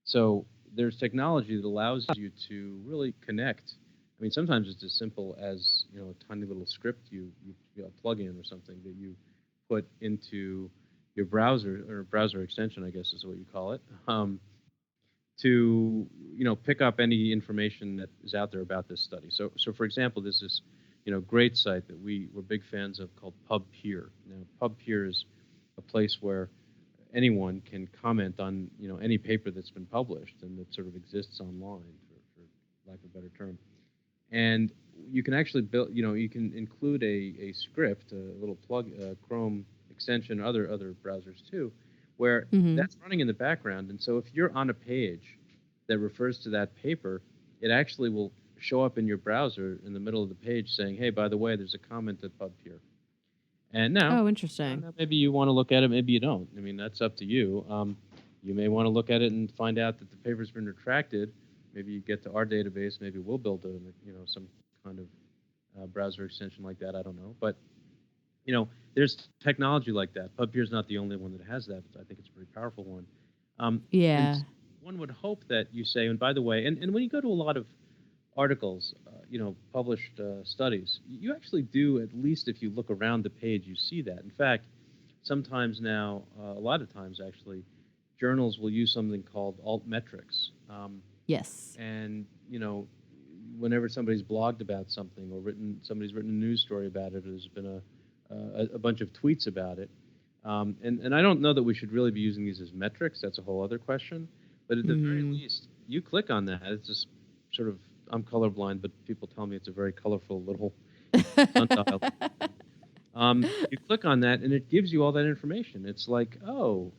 so there's technology that allows you to really connect. I mean, sometimes it's as simple as a tiny little script you a plug-in or something that you put into your browser or browser extension, I guess is what you call it, to pick up any information that is out there about this study. So for example, there's this great site that we're big fans of called PubPeer. Now, PubPeer is a place where anyone can comment on any paper that's been published and that sort of exists online, for lack of a better term. And you can actually build, you can include a script, a little plug, Chrome extension, other browsers too, where that's running in the background. And so if you're on a page that refers to that paper, it actually will show up in your browser in the middle of the page saying, hey, by the way, there's a comment at PubPeer. And now, oh, interesting. Maybe you want to look at it, maybe you don't. I mean, that's up to you. You may want to look at it and find out that the paper's been retracted. Maybe you get to our database. Maybe we'll build some kind of browser extension like that. I don't know, but there's technology like that. PubPeer is not the only one that has that, but I think it's a very powerful one. Yeah. And one would hope that you say, and by the way, and when you go to a lot of articles, published studies, you actually do, at least if you look around the page, you see that. In fact, sometimes now, a lot of times actually, journals will use something called altmetrics. Yes. And, whenever somebody's blogged about something or somebody's written a news story about it, or there's been a bunch of tweets about it. And I don't know that we should really be using these as metrics. That's a whole other question. But at the very least, you click on that. It's just sort of, I'm colorblind, but people tell me it's a very colorful little sundial. You click on that, and it gives you all that information. It's like, oh,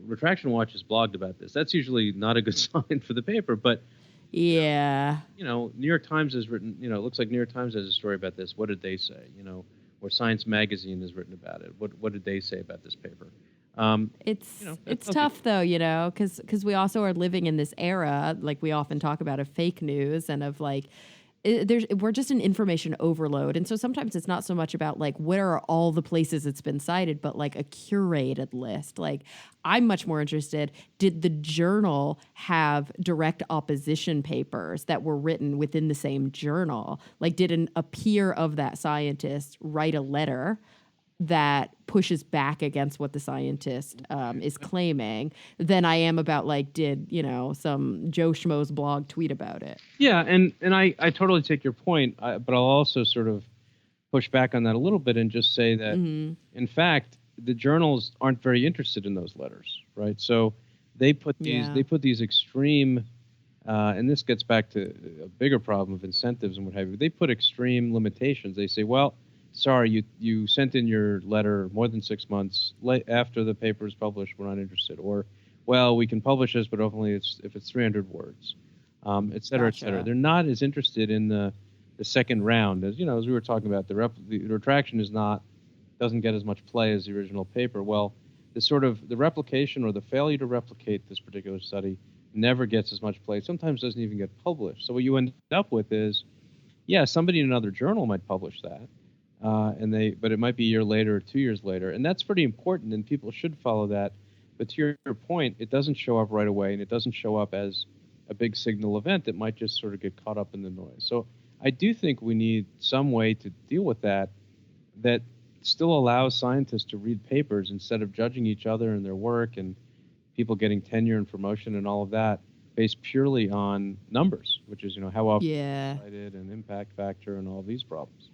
Retraction Watch has blogged about this. That's usually not a good sign for the paper, but yeah, New York Times has written. It looks like New York Times has a story about this. What did they say? Or Science Magazine has written about it. What did they say about this paper? It's tough though, because we also are living in this era, like we often talk about, of fake news and of like we're just an information overload. And so sometimes it's not so much about like where are all the places it's been cited, but like a curated list. Like I'm much more interested, did the journal have direct opposition papers that were written within the same journal? Like did a peer of that scientist write a letter that pushes back against what the scientist is claiming than I am about like, did, some Joe Schmo's blog tweet about it? Yeah, and I totally take your point, but I'll also sort of push back on that a little bit and just say that, in fact, the journals aren't very interested in those letters, right? So they put these extreme, and this gets back to a bigger problem of incentives and what have you. They put extreme limitations. They say, well, sorry, you sent in your letter more than 6 months after the paper is published. We're not interested. Or, well, we can publish this, but only if it's 300 words, et cetera, et cetera. They're not as interested in the second round as we were talking about. The retraction doesn't get as much play as the original paper. Well, the replication or the failure to replicate this particular study never gets as much play. Sometimes doesn't even get published. So what you end up with is, somebody in another journal might publish that. But it might be a year later or 2 years later, and that's pretty important, and people should follow that. But to your point, it doesn't show up right away, and it doesn't show up as a big signal event. It might just sort of get caught up in the noise. So I do think we need some way to deal with that still allows scientists to read papers instead of judging each other and their work and people getting tenure and promotion and all of that based purely on numbers, which is how often cited and impact factor and all these problems.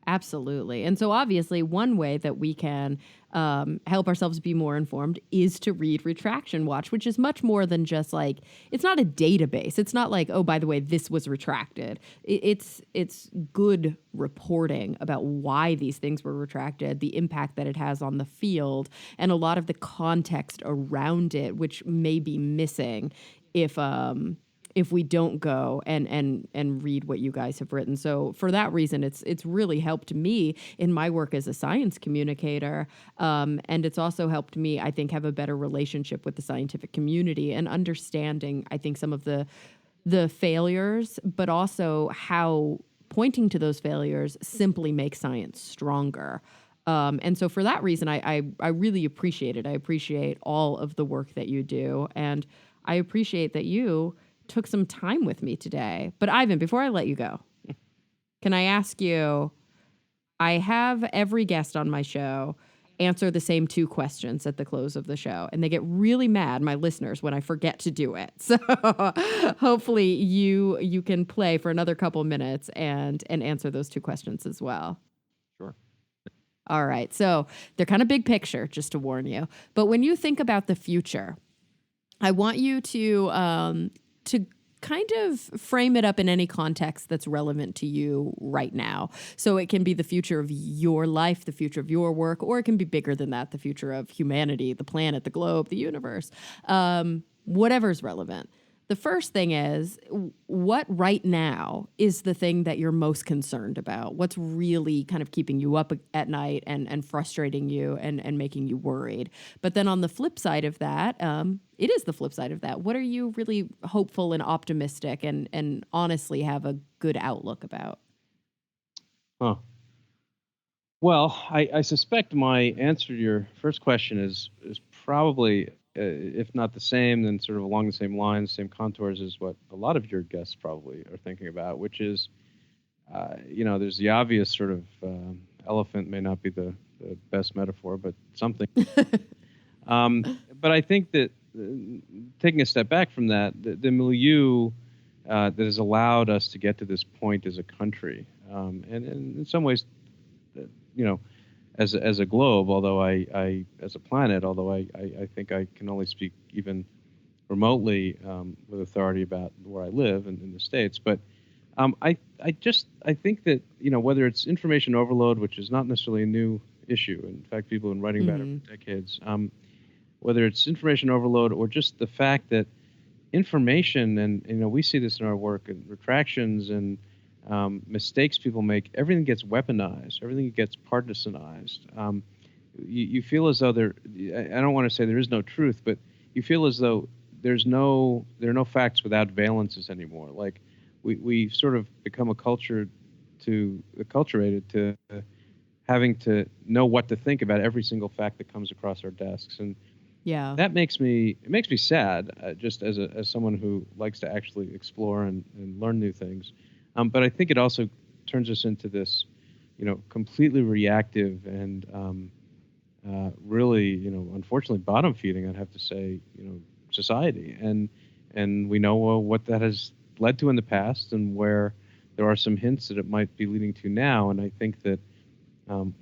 Absolutely. And so obviously one way that we can help ourselves be more informed is to read Retraction Watch, which is much more than just like, it's not a database. It's not like, oh, by the way, this was retracted. It's good reporting about why these things were retracted, the impact that it has on the field, and a lot of the context around it, which may be missing if we don't go and read what you guys have written. So for that reason, it's really helped me in my work as a science communicator. And it's also helped me, I think, have a better relationship with the scientific community and understanding, I think, some of the failures, but also how pointing to those failures simply makes science stronger. And so for that reason, I really appreciate it. I appreciate all of the work that you do. And I appreciate that you took some time with me today. But Ivan, before I let you go, can I ask you, I have every guest on my show answer the same 2 questions at the close of the show, and they get really mad, my listeners, when I forget to do it. So hopefully you can play for another couple minutes and answer those 2 questions as well. Sure. All right. So they're kind of big picture, just to warn you. But when you think about the future, I want you to kind of frame it up in any context that's relevant to you right now. So it can be the future of your life, the future of your work, or it can be bigger than that, the future of humanity, the planet, the globe, the universe, whatever's relevant. The first thing is, what right now is the thing that you're most concerned about? What's really kind of keeping you up at night and frustrating you and making you worried? But then on the flip side of that, it is the flip side of that. What are you really hopeful and optimistic and honestly have a good outlook about? Huh. Well, I suspect my answer to your first question is probably, if not the same, then sort of along the same lines, same contours as what a lot of your guests probably are thinking about, which is, there's the obvious sort of elephant may not be the best metaphor, but something. But I think that taking a step back from that, the milieu that has allowed us to get to this point as a country, and in some ways, as a globe, although I as a planet, although I think I can only speak even remotely with authority about where I live in the States. But I think that whether it's information overload, which is not necessarily a new issue. In fact, people have been writing about it for decades. Whether it's information overload or just the fact that information, and we see this in our work and retractions and mistakes people make, everything gets weaponized, everything gets partisanized. you feel as though I don't want to say there is no truth, but you feel as though there are no facts without valences anymore. Like we've sort of become acculturated to having to know what to think about every single fact that comes across our desks, and Yeah. that makes me sad, just as someone who likes to actually explore and learn new things. But I think it also turns us into this, completely reactive and really, unfortunately, bottom feeding. I'd have to say, society, and we know what that has led to in the past, and where there are some hints that it might be leading to now. And I think that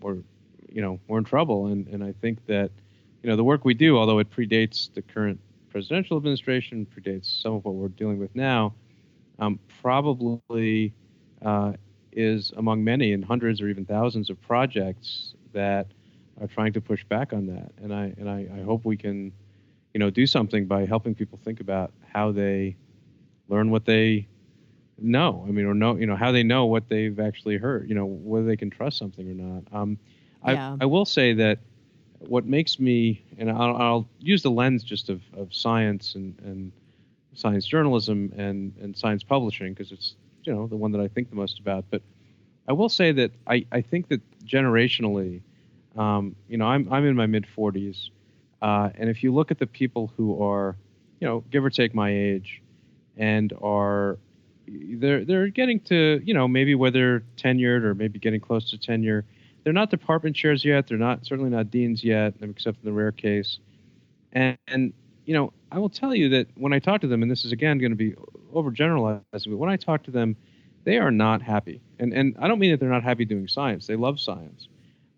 we're in trouble, and I think that the work we do, although it predates the current presidential administration, predates some of what we're dealing with now, probably is among many and hundreds or even thousands of projects that are trying to push back on that. And I hope we can, do something by helping people think about how they learn what they know. I mean, or know, how they know what they've actually heard. Whether they can trust something or not. Yeah. I will say that what makes me, and I'll use the lens just of science and science journalism and science publishing, because it's the one that I think the most about. But I will say that I think that generationally, I'm in my mid 40s, and if you look at the people who are, give or take my age, and they're getting to, maybe whether tenured or maybe getting close to tenure. They're not department chairs yet. They're certainly not deans yet, except in the rare case. And I will tell you that when I talk to them, and this is again going to be overgeneralizing, but when I talk to them, they are not happy. And I don't mean that they're not happy doing science. They love science,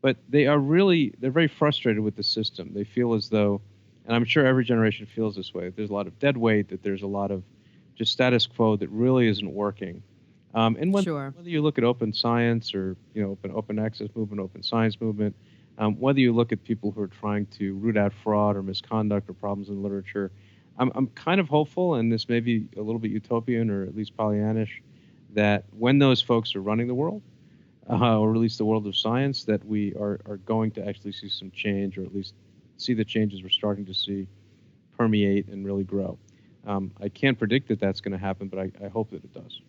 but they're very frustrated with the system. They feel as though, and I'm sure every generation feels this way, that there's a lot of dead weight, that there's a lot of just status quo that really isn't working. And Sure. whether you look at open science or open access movement, open science movement, whether you look at people who are trying to root out fraud or misconduct or problems in literature, I'm kind of hopeful, and this may be a little bit utopian or at least Pollyannish, that when those folks are running the world, or at least the world of science, that we are going to actually see some change, or at least see the changes we're starting to see permeate and really grow. I can't predict that that's going to happen, but I hope that it does.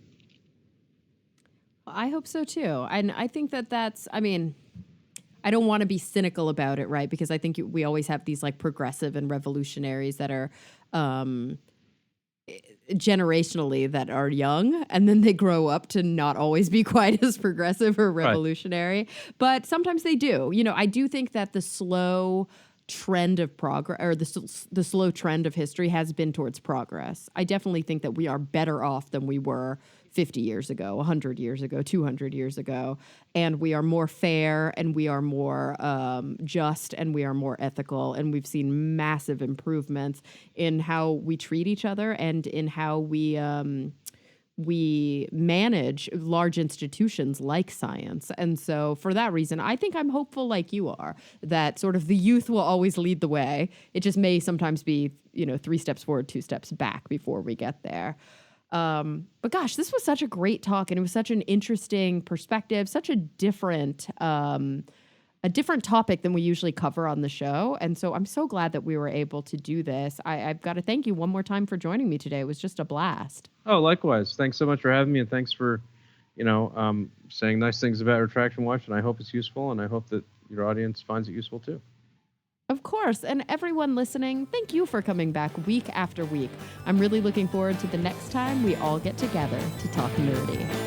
I hope so too. And I think I mean, I don't want to be cynical about it, right? Because I think we always have these like progressive and revolutionaries that are generationally that are young, and then they grow up to not always be quite as progressive or revolutionary. Right. But sometimes they do. I do think that the slow trend of progress, or the slow trend of history, has been towards progress. I definitely think that we are better off than we were 50 years ago, 100 years ago, 200 years ago. And we are more fair, and we are more just, and we are more ethical. And we've seen massive improvements in how we treat each other and in how we manage large institutions like science. And so for that reason, I think I'm hopeful, like you are, that sort of the youth will always lead the way. It just may sometimes be, 3 steps forward, 2 steps back before we get there. But gosh, this was such a great talk, and it was such an interesting perspective, such a different topic than we usually cover on the show. And so I'm so glad that we were able to do this. I've got to thank you one more time for joining me today. It was just a blast. Oh, likewise. Thanks so much for having me, and thanks for, saying nice things about Retraction Watch. And I hope it's useful, and I hope that your audience finds it useful too. Of course. And everyone listening, thank you for coming back week after week. I'm really looking forward to the next time we all get together to talk nerdy.